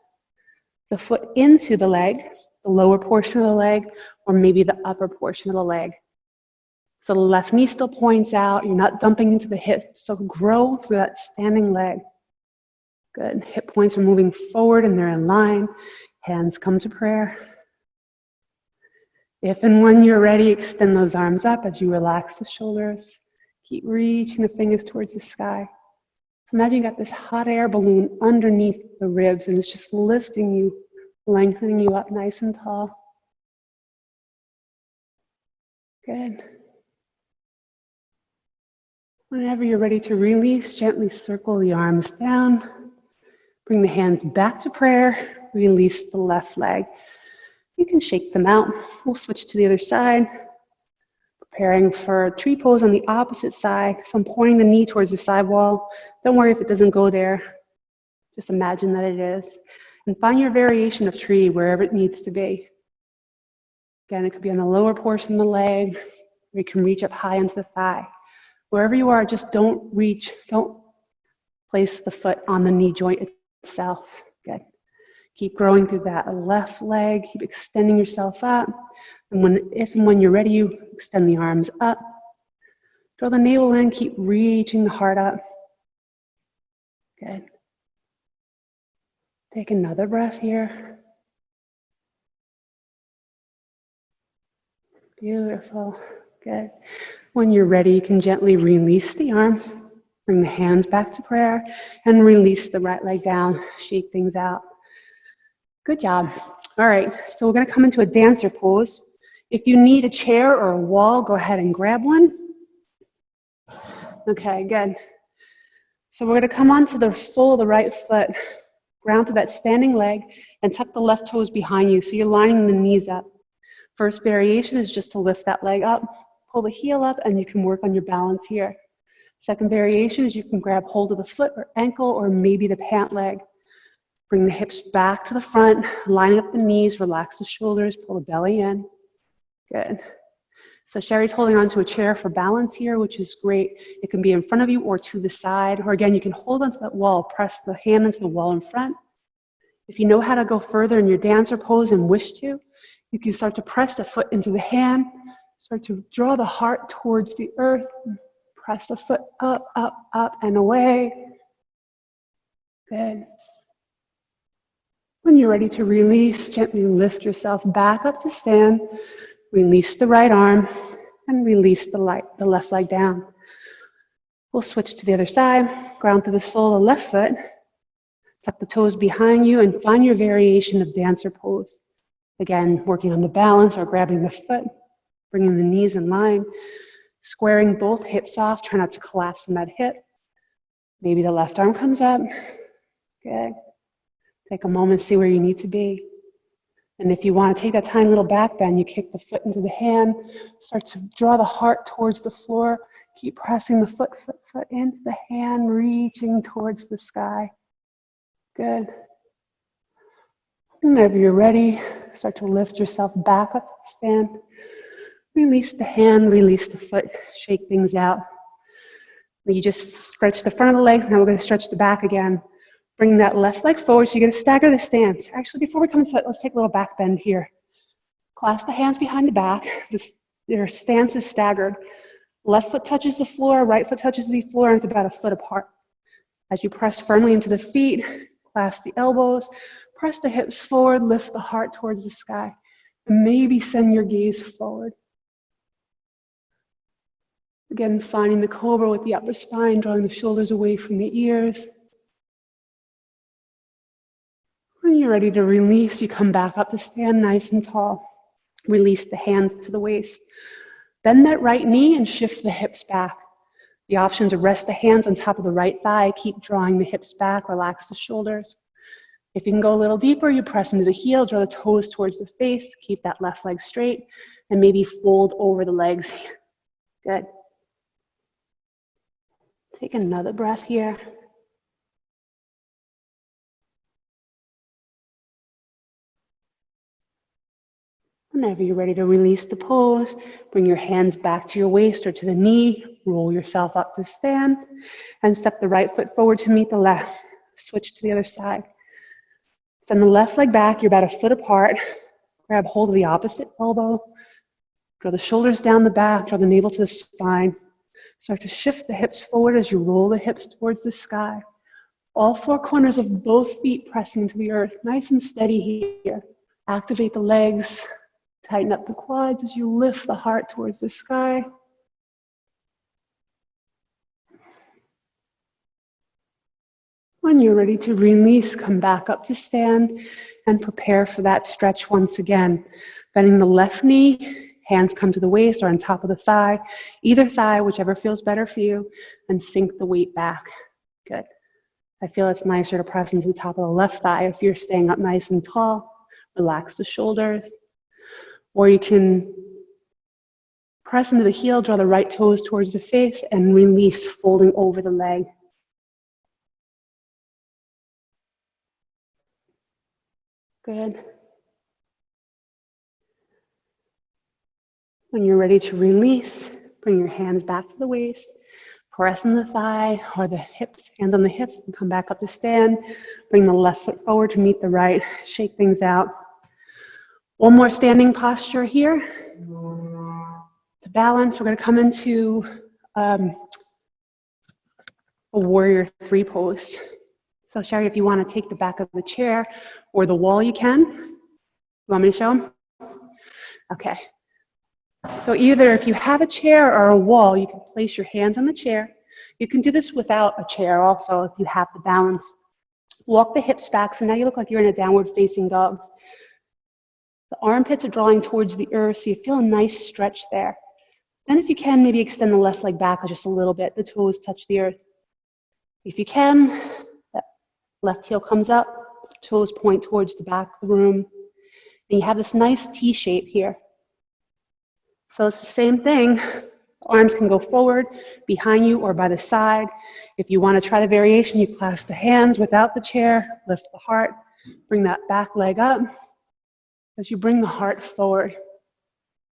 the foot into the leg, the lower portion of the leg, or maybe the upper portion of the leg. So the left knee still points out. You're not dumping into the hip. So grow through that standing leg. Good. Hip points are moving forward and they're in line. Hands come to prayer. If and when you're ready, extend those arms up as you relax the shoulders. Keep reaching the fingers towards the sky. So imagine you got this hot air balloon underneath the ribs and it's just lifting you, lengthening you up nice and tall. Good. Whenever you're ready to release, gently circle the arms down. Bring the hands back to prayer. Release the left leg. You can shake them out. We'll switch to the other side. Preparing for tree pose on the opposite side. So I'm pointing the knee towards the side wall. Don't worry if it doesn't go there. Just imagine that it is. And find your variation of tree wherever it needs to be. Again, it could be on the lower portion of the leg, or you can reach up high into the thigh. Wherever you are, just don't place the foot on the knee joint itself. Good. Keep growing through that left leg. Keep extending yourself up. And if and when you're ready, you extend the arms up. Draw the navel in, keep reaching the heart up. Good. Take another breath here. Beautiful. Good. When you're ready, you can gently release the arms, bring the hands back to prayer, and release the right leg down. Shake things out. Good job. All right, so we're going to come into a dancer pose. If you need a chair or a wall, go ahead and grab one. Okay, good. So we're going to come onto the sole of the right foot, ground to that standing leg, and tuck the left toes behind you. So you're lining the knees up. First variation is just to lift that leg up, pull the heel up, and you can work on your balance here. Second variation is you can grab hold of the foot or ankle or maybe the pant leg. Bring the hips back to the front, lining up the knees, relax the shoulders, pull the belly in. Good. So Sherri's holding onto a chair for balance here, which is great. It can be in front of you or to the side, or again, you can hold onto that wall, press the hand into the wall in front. If you know how to go further in your dancer pose and wish to, you can start to press the foot into the hand, start to draw the heart towards the earth, press the foot up, up, up, and away. Good. When you're ready to release, gently lift yourself back up to stand. Release the right arm and release the left leg down. We'll switch to the other side. Ground to the sole of the left foot. Tuck the toes behind you and find your variation of dancer pose. Again, working on the balance or grabbing the foot, bringing the knees in line, squaring both hips off. Try not to collapse in that hip. Maybe the left arm comes up. Good. Take a moment, see where you need to be. And if you want to take that tiny little back bend, you kick the foot into the hand, start to draw the heart towards the floor, keep pressing the foot into the hand, reaching towards the sky. Good. Whenever you're ready, start to lift yourself back up to the stand. Release the hand, release the foot, shake things out. You just stretch the front of the legs, now we're going to stretch the back again. Bring that left leg forward, so you're going to stagger the stance. Actually, before we come to it, let's take a little back bend here. Clasp the hands behind the back. Your stance is staggered. Left foot touches the floor, right foot touches the floor, and it's about a foot apart. As you press firmly into the feet, clasp the elbows, press the hips forward, lift the heart towards the sky, and maybe send your gaze forward. Again, finding the cobra with the upper spine, drawing the shoulders away from the ears. When you're ready to release, you come back up to stand nice and tall. Release the hands to the waist. Bend that right knee and shift the hips back. The option to rest the hands on top of the right thigh. Keep drawing the hips back, relax the shoulders. If you can go a little deeper, you press into the heel, draw the toes towards the face, keep that left leg straight, and maybe fold over the legs. Good. Take another breath here. Whenever you're ready to release the pose, bring your hands back to your waist or to the knee, roll yourself up to stand, and step the right foot forward to meet the left. Switch to the other side. Send the left leg back, you're about a foot apart. Grab hold of the opposite elbow. Draw the shoulders down the back, draw the navel to the spine. Start to shift the hips forward as you roll the hips towards the sky. All four corners of both feet pressing into the earth, nice and steady here. Activate the legs. Tighten up the quads as you lift the heart towards the sky. When you're ready to release, come back up to stand and prepare for that stretch once again. Bending the left knee, hands come to the waist or on top of the thigh, either thigh, whichever feels better for you, and sink the weight back. Good. I feel it's nicer to press into the top of the left thigh. If you're staying up nice and tall, relax the shoulders. Or you can press into the heel, draw the right toes towards the face, and release, folding over the leg. Good. When you're ready to release, bring your hands back to the waist, press in the thigh or the hips, hands on the hips, and come back up to stand. Bring the left foot forward to meet the right, shake things out. One more standing posture here. To balance, we're going to come into a warrior 3 pose. So Sherri, if you want to take the back of the chair or the wall, you can. You want me to show them? Okay. So either if you have a chair or a wall, you can place your hands on the chair. You can do this without a chair also if you have the balance. Walk the hips back, so now you look like you're in a downward facing dog. The armpits are drawing towards the earth, so you feel a nice stretch there. Then if you can, maybe extend the left leg back just a little bit. The toes touch the earth. If you can, that left heel comes up, toes point towards the back of the room. And you have this nice T shape here. So it's the same thing. Arms can go forward, behind you, or by the side. If you want to try the variation, you clasp the hands without the chair, lift the heart, bring that back leg up as you bring the heart forward.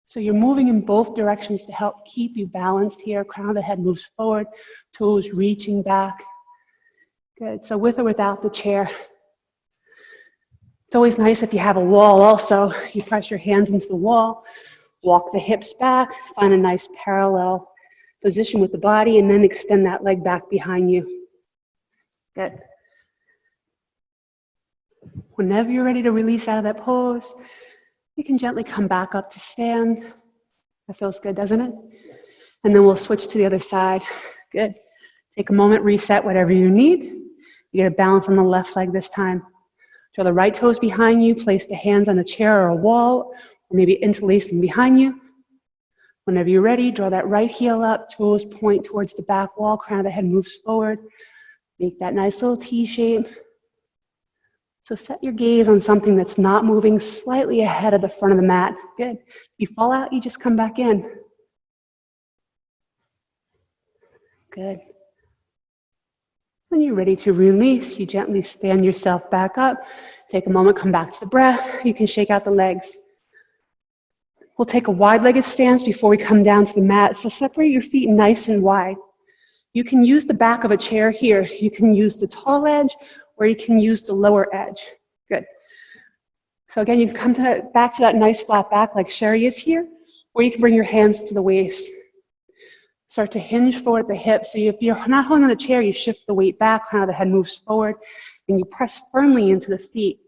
So you're moving in both directions to help keep you balanced here. Crown of the head moves forward, toes reaching back. Good. So with or without the chair. It's always nice if you have a wall also. You press your hands into the wall, walk the hips back, find a nice parallel position with the body, and then extend that leg back behind you. Good. Whenever you're ready to release out of that pose, you can gently come back up to stand. That feels good, doesn't it? And then we'll switch to the other side. Good. Take a moment, reset whatever you need. You get a balance on the left leg this time. Draw the right toes behind you, place the hands on a chair or a wall, or maybe interlace them behind you. Whenever you're ready, draw that right heel up, toes point towards the back wall, crown of the head moves forward. Make that nice little T shape. So set your gaze on something that's not moving slightly ahead of the front of the mat. Good. If you fall out, you just come back in. Good. When you're ready to release, you gently stand yourself back up. Take a moment, come back to the breath. You can shake out the legs. We'll take a wide-legged stance before we come down to the mat. So separate your feet nice and wide. You can use the back of a chair here. You can use the tall edge, or you can use the lower edge. Good. So again, you can come back to that nice flat back like Sherri is here, or you can bring your hands to the waist. Start to hinge forward at the hips. So if you're not holding on the chair, you shift the weight back, crown of the head moves forward, and you press firmly into the feet.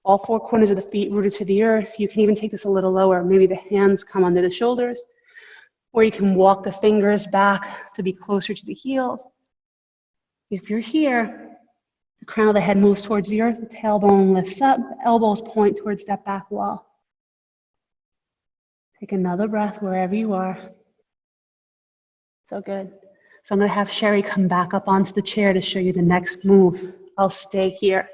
All 4 corners of the feet rooted to the earth. You can even take this a little lower. Maybe the hands come under the shoulders, or you can walk the fingers back to be closer to the heels. If you're here, the crown of the head moves towards the earth, the tailbone lifts up, the elbows point towards that back wall. Take another breath wherever you are. So good. So I'm going to have Sherri come back up onto the chair to show you the next move. I'll stay here.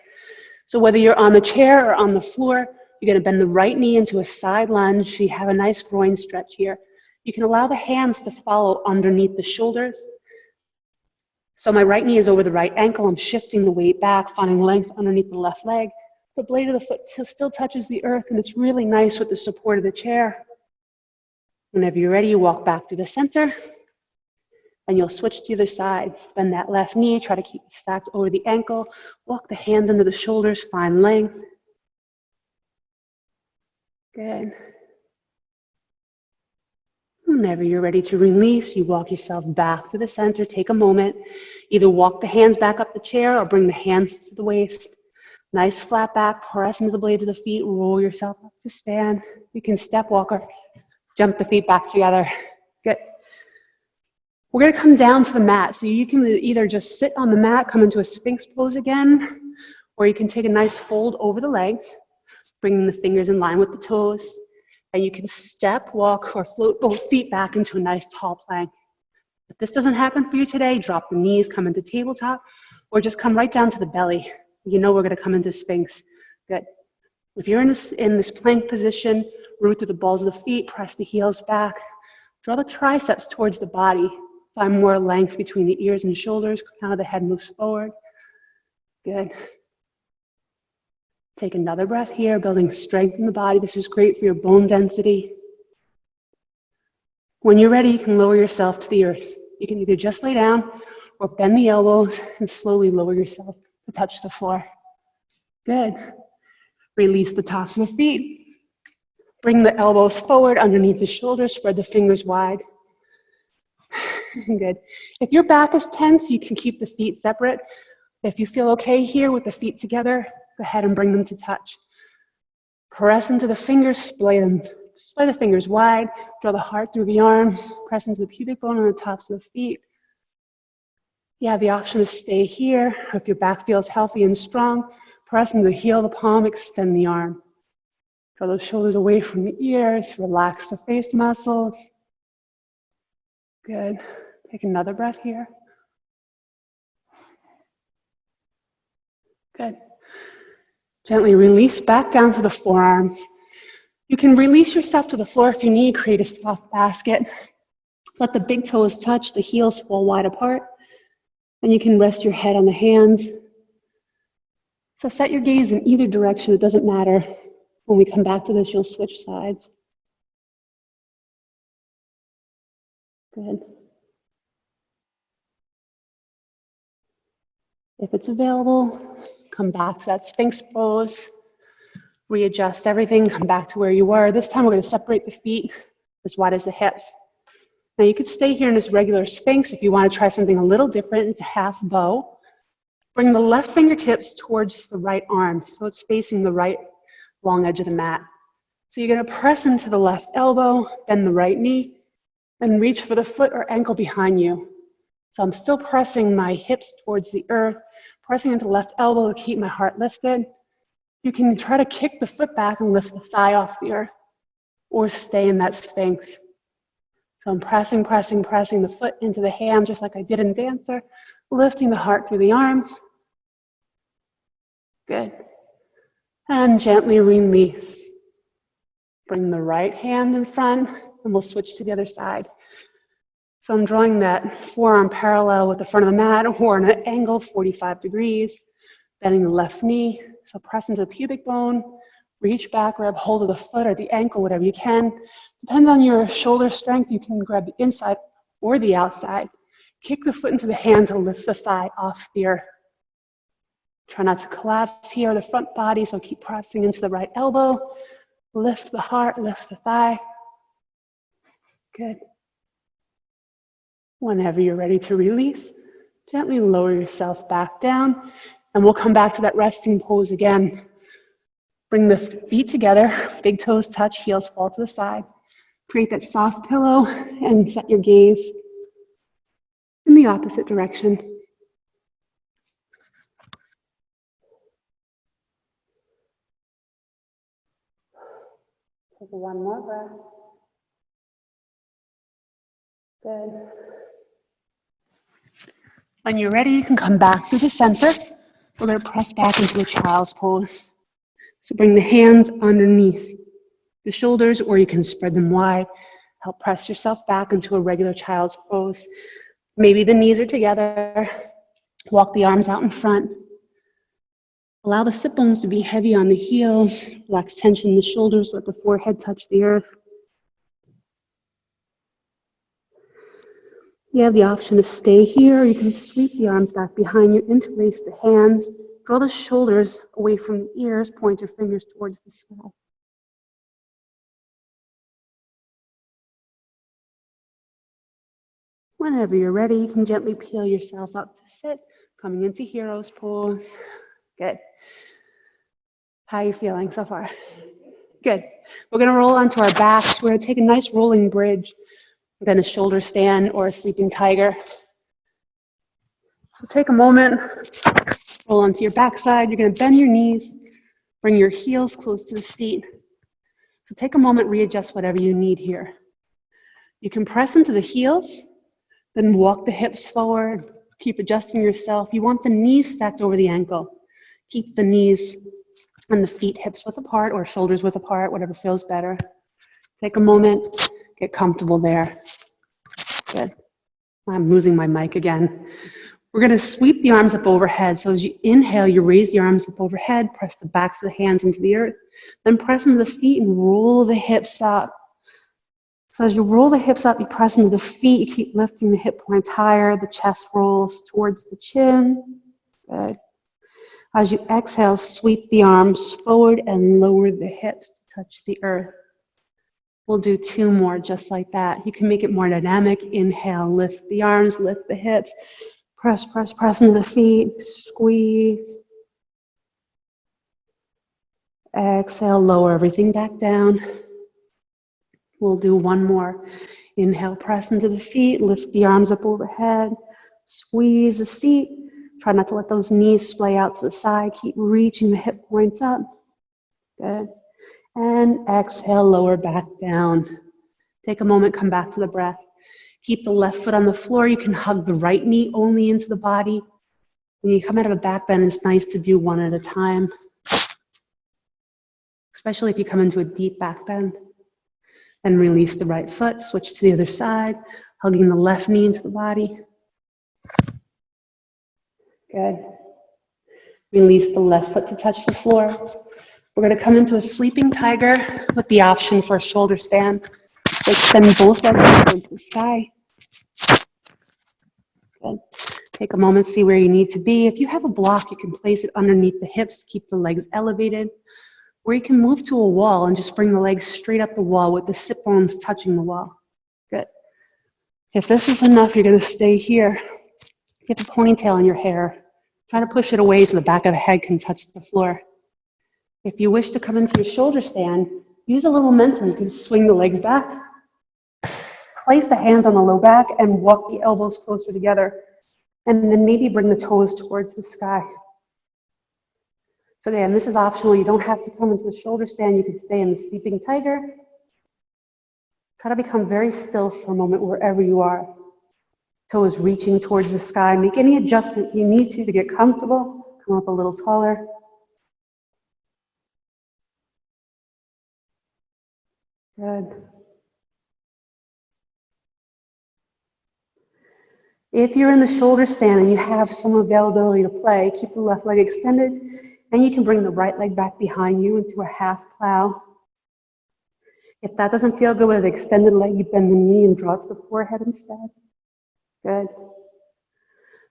So whether you're on the chair or on the floor, you're going to bend the right knee into a side lunge. So you have a nice groin stretch here. You can allow the hands to follow underneath the shoulders. So my right knee is over the right ankle. I'm shifting the weight back, finding length underneath the left leg. The blade of the foot still touches the earth, and it's really nice with the support of the chair. Whenever you're ready, you walk back to the center, and you'll switch to the other side. Bend that left knee, try to keep it stacked over the ankle. Walk the hands under the shoulders, find length. Good. Whenever you're ready to release, you walk yourself back to the center. Take a moment. Either walk the hands back up the chair or bring the hands to the waist. Nice flat back, press into the blades of the feet, roll yourself up to stand. You can step walk or jump the feet back together. Good. We're going to come down to the mat. So you can either just sit on the mat, come into a Sphinx pose again, or you can take a nice fold over the legs, bringing the fingers in line with the toes. And you can step, walk, or float both feet back into a nice tall plank. If this doesn't happen for you today, drop the knees, come into tabletop, or just come right down to the belly. You know we're going to come into Sphinx. Good. If you're in this plank position, root through the balls of the feet, press the heels back. Draw the triceps towards the body. Find more length between the ears and shoulders. Crown of the head moves forward. Good. Take another breath here, building strength in the body. This is great for your bone density. When you're ready, you can lower yourself to the earth. You can either just lay down or bend the elbows and slowly lower yourself to touch the floor. Good. Release the tops of the feet. Bring the elbows forward underneath the shoulders. Spread the fingers wide. Good. If your back is tense, you can keep the feet separate. If you feel okay here with the feet together, go ahead and bring them to touch. Press into the fingers, splay them. Splay the fingers wide, draw the heart through the arms, press into the pubic bone on the tops of the feet. You have the option to stay here. If your back feels healthy and strong, press into the heel of the palm, extend the arm. Draw those shoulders away from the ears, relax the face muscles. Good. Take another breath here. Good. Gently release back down to the forearms. You can release yourself to the floor if you need, create a soft basket. Let the big toes touch, the heels fall wide apart. And you can rest your head on the hands. So set your gaze in either direction, it doesn't matter. When we come back to this, you'll switch sides. Good. If it's available, come back to that Sphinx pose. Readjust everything, come back to where you were. This time we're going to separate the feet as wide as the hips. Now you could stay here in this regular Sphinx if you want to try something a little different. It's a half bow. Bring the left fingertips towards the right arm, so it's facing the right long edge of the mat. So you're going to press into the left elbow, bend the right knee, and reach for the foot or ankle behind you. So I'm still pressing my hips towards the earth, pressing into the left elbow to keep my heart lifted. You can try to kick the foot back and lift the thigh off the earth, or stay in that Sphinx. So I'm pressing the foot into the hand, just like I did in Dancer, lifting the heart through the arms. Good. And gently release. Bring the right hand in front, and we'll switch to the other side. So I'm drawing that forearm parallel with the front of the mat, or an angle 45 degrees, bending the left knee. So press into the pubic bone, reach back, grab hold of the foot or the ankle, whatever you can. Depends on your shoulder strength, you can grab the inside or the outside. Kick the foot into the hand to lift the thigh off the earth. Try not to collapse here, the front body, so keep pressing into the right elbow. Lift the heart, lift the thigh. Good. Whenever you're ready to release, gently lower yourself back down, and we'll come back to that resting pose again. Bring the feet together, big toes touch, heels fall to the side. Create that soft pillow and set your gaze in the opposite direction. Take one more breath. Good. When you're ready, you can come back to the center. We're going to press back into a child's pose. So bring the hands underneath the shoulders, or you can spread them wide. Help press yourself back into a regular child's pose. Maybe the knees are together. Walk the arms out in front. Allow the sit bones to be heavy on the heels. Relax tension in the shoulders. Let the forehead touch the earth. You have the option to stay here. You can sweep the arms back behind you, interlace the hands. Draw the shoulders away from the ears. Point your fingers towards the sky. Whenever you're ready, you can gently peel yourself up to sit, coming into hero's pose. Good. How are you feeling so far? Good. We're going to roll onto our backs. We're going to take a nice rolling bridge, then a shoulder stand or a sleeping tiger. So take a moment, roll onto your backside. You're going to bend your knees, bring your heels close to the seat. So take a moment, readjust whatever you need here. You can press into the heels, then walk the hips forward. Keep adjusting yourself. You want the knees stacked over the ankle. Keep the knees and the feet hips width apart or shoulders width apart, whatever feels better. Take a moment, get comfortable there. Good. I'm losing my mic again. We're going to sweep the arms up overhead. So as you inhale, you raise the arms up overhead, press the backs of the hands into the earth, then press into the feet and roll the hips up. So as you roll the hips up, you press into the feet, you keep lifting the hip points higher, the chest rolls towards the chin. Good. As you exhale, sweep the arms forward and lower the hips to touch the earth. We'll do 2 more just like that. You can make it more dynamic. Inhale, lift the arms, lift the hips. Press, press, press into the feet. Squeeze. Exhale, lower everything back down. We'll do 1 more. Inhale, press into the feet, lift the arms up overhead, squeeze the seat. Try not to let those knees splay out to the side. Keep reaching the hip points up. Good. And exhale, lower back down. Take a moment, come back to the breath. Keep the left foot on the floor. You can hug the right knee only into the body. When you come out of a back bend, it's nice to do 1 at a time, especially if you come into a deep back bend. Then release the right foot, switch to the other side, hugging the left knee into the body. Good. Release the left foot to touch the floor. We're going to come into a sleeping tiger with the option for a shoulder stand. Extend both legs towards the sky. Good. Take a moment, see where you need to be. If you have a block, you can place it underneath the hips, keep the legs elevated. Or you can move to a wall and just bring the legs straight up the wall with the sit bones touching the wall. Good. If this is enough, you're going to stay here. Get a ponytail in your hair. Try to push it away so the back of the head can touch the floor. If you wish to come into a shoulder stand, use a little momentum. You can swing the legs back. Place the hands on the low back and walk the elbows closer together. And then maybe bring the toes towards the sky. So again, this is optional. You don't have to come into the shoulder stand. You can stay in the sleeping tiger. Try to become very still for a moment wherever you are. Toes reaching towards the sky. Make any adjustment you need to get comfortable. Come up a little taller. Good. If you're in the shoulder stand and you have some availability to play, keep the left leg extended, and you can bring the right leg back behind you into a half plow. If that doesn't feel good with an extended leg, you bend the knee and draw to the forehead instead. Good.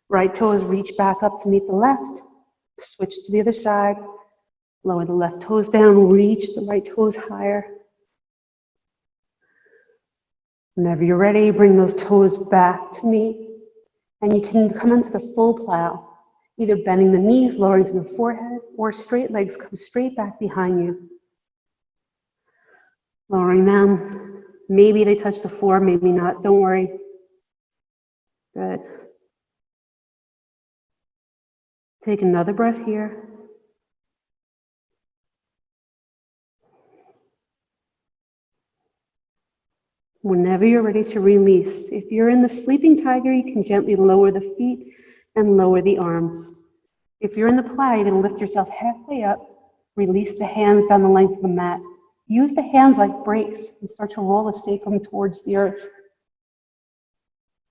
Right toes reach back up to meet the left. Switch to the other side. Lower the left toes down, reach the right toes higher. Whenever you're ready, bring those toes back to meet. And you can come into the full plow, either bending the knees, lowering to the forehead, or straight legs come straight back behind you. Lowering them. Maybe they touch the floor, maybe not. Don't worry. Good. Take another breath here. Whenever you're ready to release, if you're in the sleeping tiger, you can gently lower the feet and lower the arms. If you're in the plow, you're going to lift yourself halfway up, release the hands down the length of the mat. Use the hands like brakes and start to roll the sacrum towards the earth.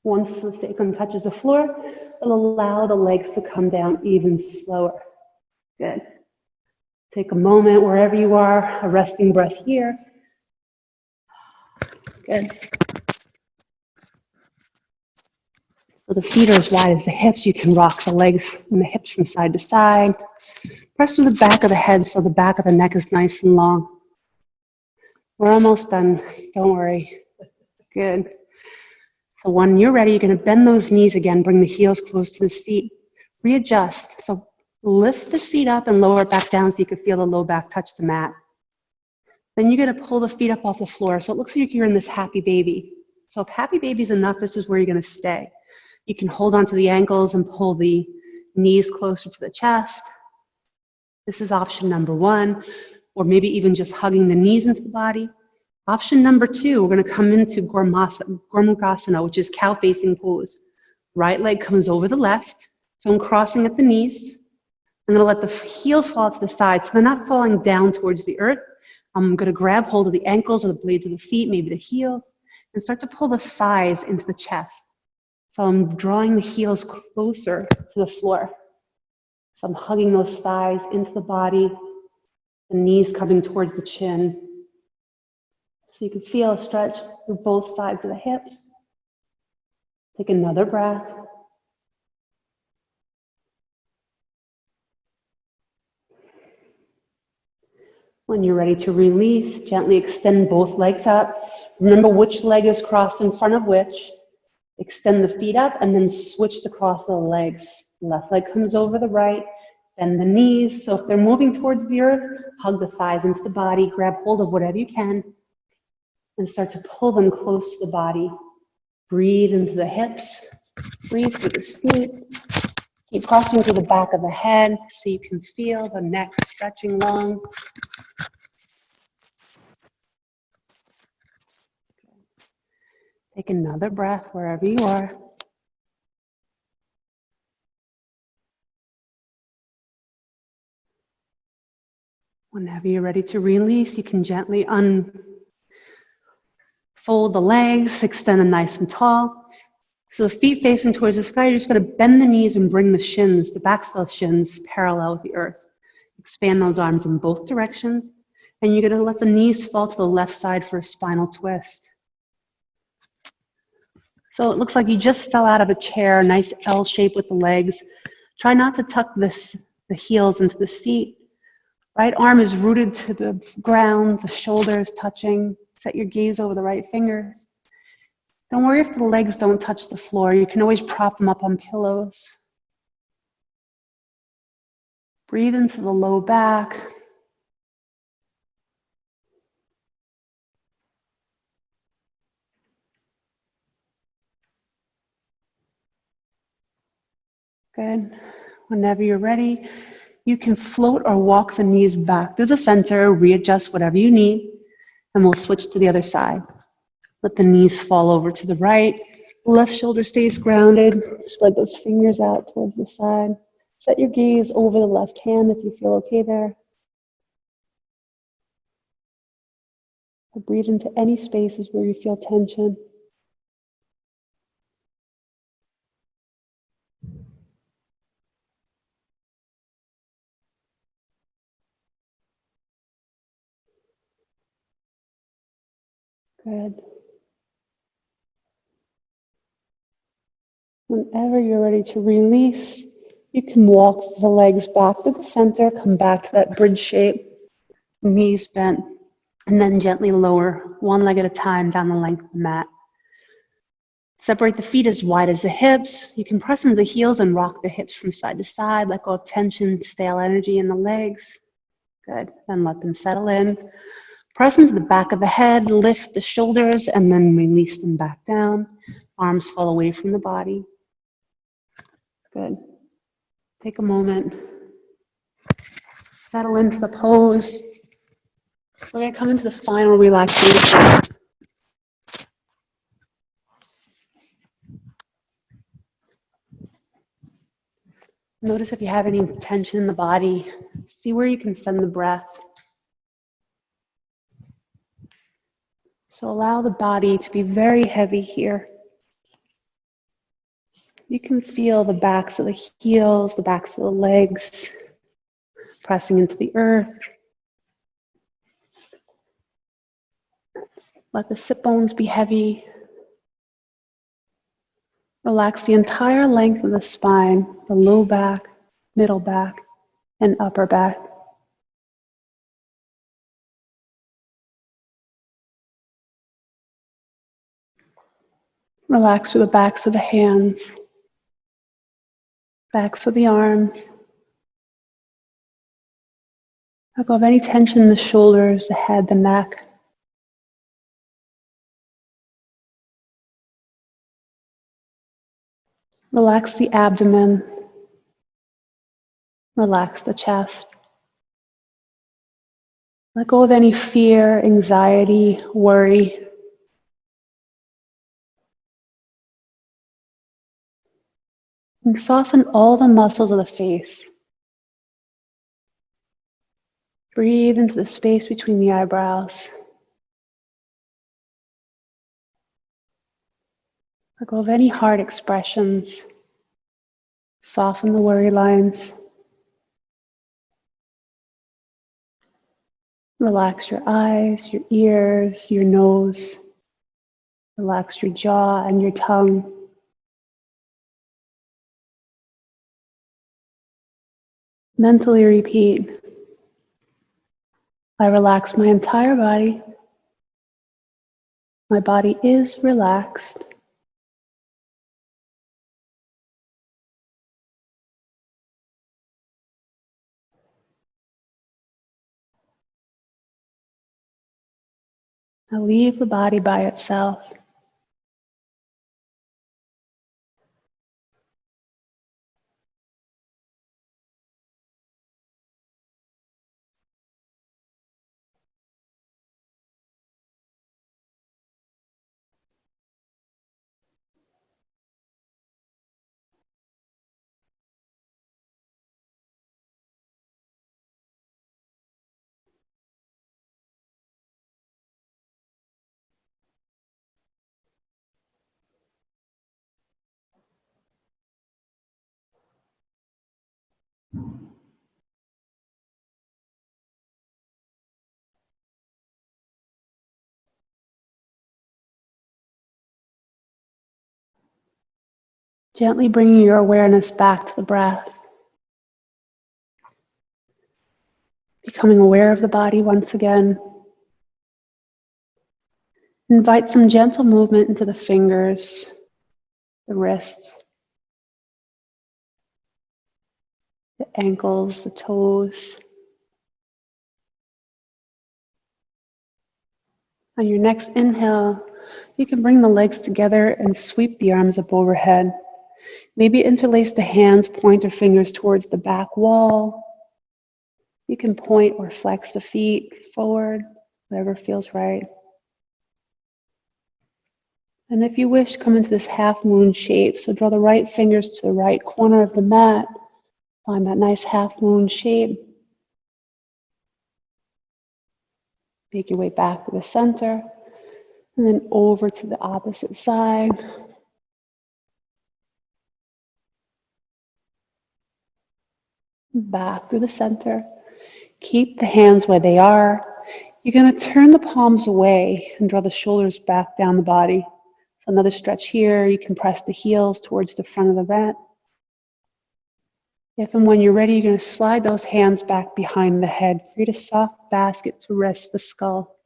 Once the sacrum touches the floor, it'll allow the legs to come down even slower. Good. Take a moment wherever you are, a resting breath here. Good. So the feet are as wide as the hips. You can rock the legs and the hips from side to side. Press through the back of the head so the back of the neck is nice and long. We're almost done. Don't worry. Good. So when you're ready, you're going to bend those knees again. Bring the heels close to the seat. Readjust. So lift the seat up and lower it back down so you can feel the low back touch the mat. Then you're going to pull the feet up off the floor. So it looks like you're in this happy baby. So if happy baby is enough, this is where you're going to stay. You can hold onto the ankles and pull the knees closer to the chest. This is option number 1, or maybe even just hugging the knees into the body. Option number 2, we're going to come into Gormukhasana, which is cow-facing pose. Right leg comes over the left, so I'm crossing at the knees. I'm going to let the heels fall to the side, so they're not falling down towards the earth. I'm going to grab hold of the ankles or the blades of the feet, maybe the heels, and start to pull the thighs into the chest. So I'm drawing the heels closer to the floor. So I'm hugging those thighs into the body, the knees coming towards the chin. So you can feel a stretch through both sides of the hips. Take another breath. When you're ready to release, gently extend both legs up. Remember which leg is crossed in front of which. Extend the feet up and then switch the cross of the legs. Left leg comes over the right, bend the knees. So if they're moving towards the earth, hug the thighs into the body, grab hold of whatever you can, and start to pull them close to the body. Breathe into the hips, breathe through the seat. Keep crossing through the back of the head so you can feel the neck stretching long. Take another breath wherever you are. Whenever you're ready to release, you can gently unfold the legs, extend them nice and tall. So the feet facing towards the sky, you're just going to bend the knees and bring the shins, the backs of the shins, parallel with the earth. Expand those arms in both directions. And you're going to let the knees fall to the left side for a spinal twist. So it looks like you just fell out of a chair, nice L shape with the legs. Try not to tuck the heels into the seat. Right arm is rooted to the ground, the shoulders touching. Set your gaze over the right fingers. Don't worry if the legs don't touch the floor. You can always prop them up on pillows. Breathe into the low back. Good. Whenever you're ready, you can float or walk the knees back to the center, readjust whatever you need, and we'll switch to the other side. Let the knees fall over to the right. Left shoulder stays grounded. Spread those fingers out towards the side. Set your gaze over the left hand if you feel okay there. Or breathe into any spaces where you feel tension. Good. Whenever you're ready to release, you can walk the legs back to the center, come back to that bridge shape, knees bent, and then gently lower one leg at a time down the length of the mat. Separate the feet as wide as the hips. You can press into the heels and rock the hips from side to side. Let go of tension, stale energy in the legs. Good. Then let them settle in. Press into the back of the head, lift the shoulders, and then release them back down. Arms fall away from the body. Good. Take a moment. Settle into the pose. We're going to come into the final relaxation. Notice if you have any tension in the body. See where you can send the breath. So allow the body to be very heavy here. You can feel the backs of the heels, the backs of the legs, pressing into the earth. Let the sit bones be heavy. Relax the entire length of the spine, the low back, middle back, and upper back. Relax through the backs of the hands, backs of the arms. Let go of any tension in the shoulders, the head, the neck. Relax the abdomen. Relax the chest. Let go of any fear, anxiety, worry. And soften all the muscles of the face. Breathe into the space between the eyebrows. Let go of any hard expressions. Soften the worry lines. Relax your eyes, your ears, your nose. Relax your jaw and your tongue. Mentally repeat, I relax my entire body. My body is relaxed. I leave the body by itself. Gently bringing your awareness back to the breath. Becoming aware of the body once again. Invite some gentle movement into the fingers, the wrists, the ankles, the toes. On your next inhale, you can bring the legs together and sweep the arms up overhead. Maybe interlace the hands, pointer fingers towards the back wall. You can point or flex the feet forward, whatever feels right. And if you wish, come into this half moon shape. So draw the right fingers to the right corner of the mat. Find that nice half moon shape. Make your way back to the center. And then over to the opposite side. Back to the center. Keep the hands where they are. You're going to turn the palms away and draw the shoulders back down the body. So another stretch here. You can press the heels towards the front of the mat. If and when you're ready, you're going to slide those hands back behind the head. Create a soft basket to rest the skull.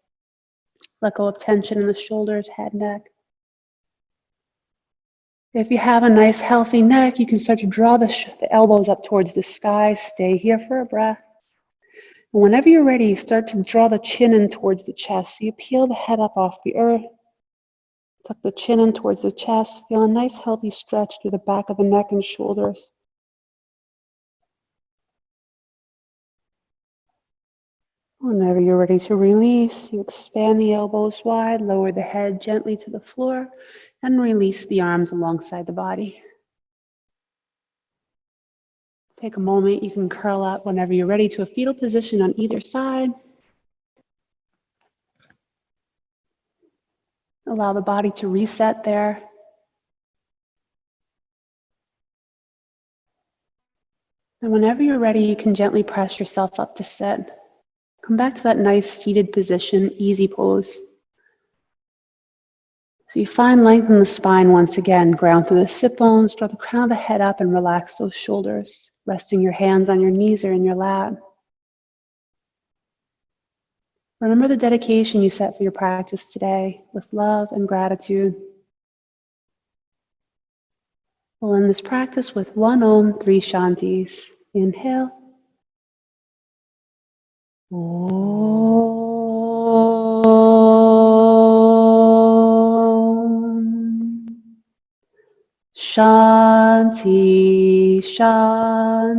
Let go of tension in the shoulders, head, neck. If you have a nice healthy neck, you can start to draw the elbows up towards the sky. Stay here for a breath. And whenever you're ready, you start to draw the chin in towards the chest. So you peel the head up off the earth. Tuck the chin in towards the chest. Feel a nice healthy stretch through the back of the neck and shoulders. Whenever you're ready to release, you expand the elbows wide, lower the head gently to the floor, and release the arms alongside the body. Take a moment, you can curl up whenever you're ready to a fetal position on either side. Allow the body to reset there. And whenever you're ready, you can gently press yourself up to sit. Come back to that nice seated position, easy pose. So you find length in the spine once again. Ground through the sit bones, draw the crown of the head up and relax those shoulders. Resting your hands on your knees or in your lap. Remember the dedication you set for your practice today with love and gratitude. We'll end this practice with 1 Om, 3 Shantis. Inhale. Om. Shanti, Shanti.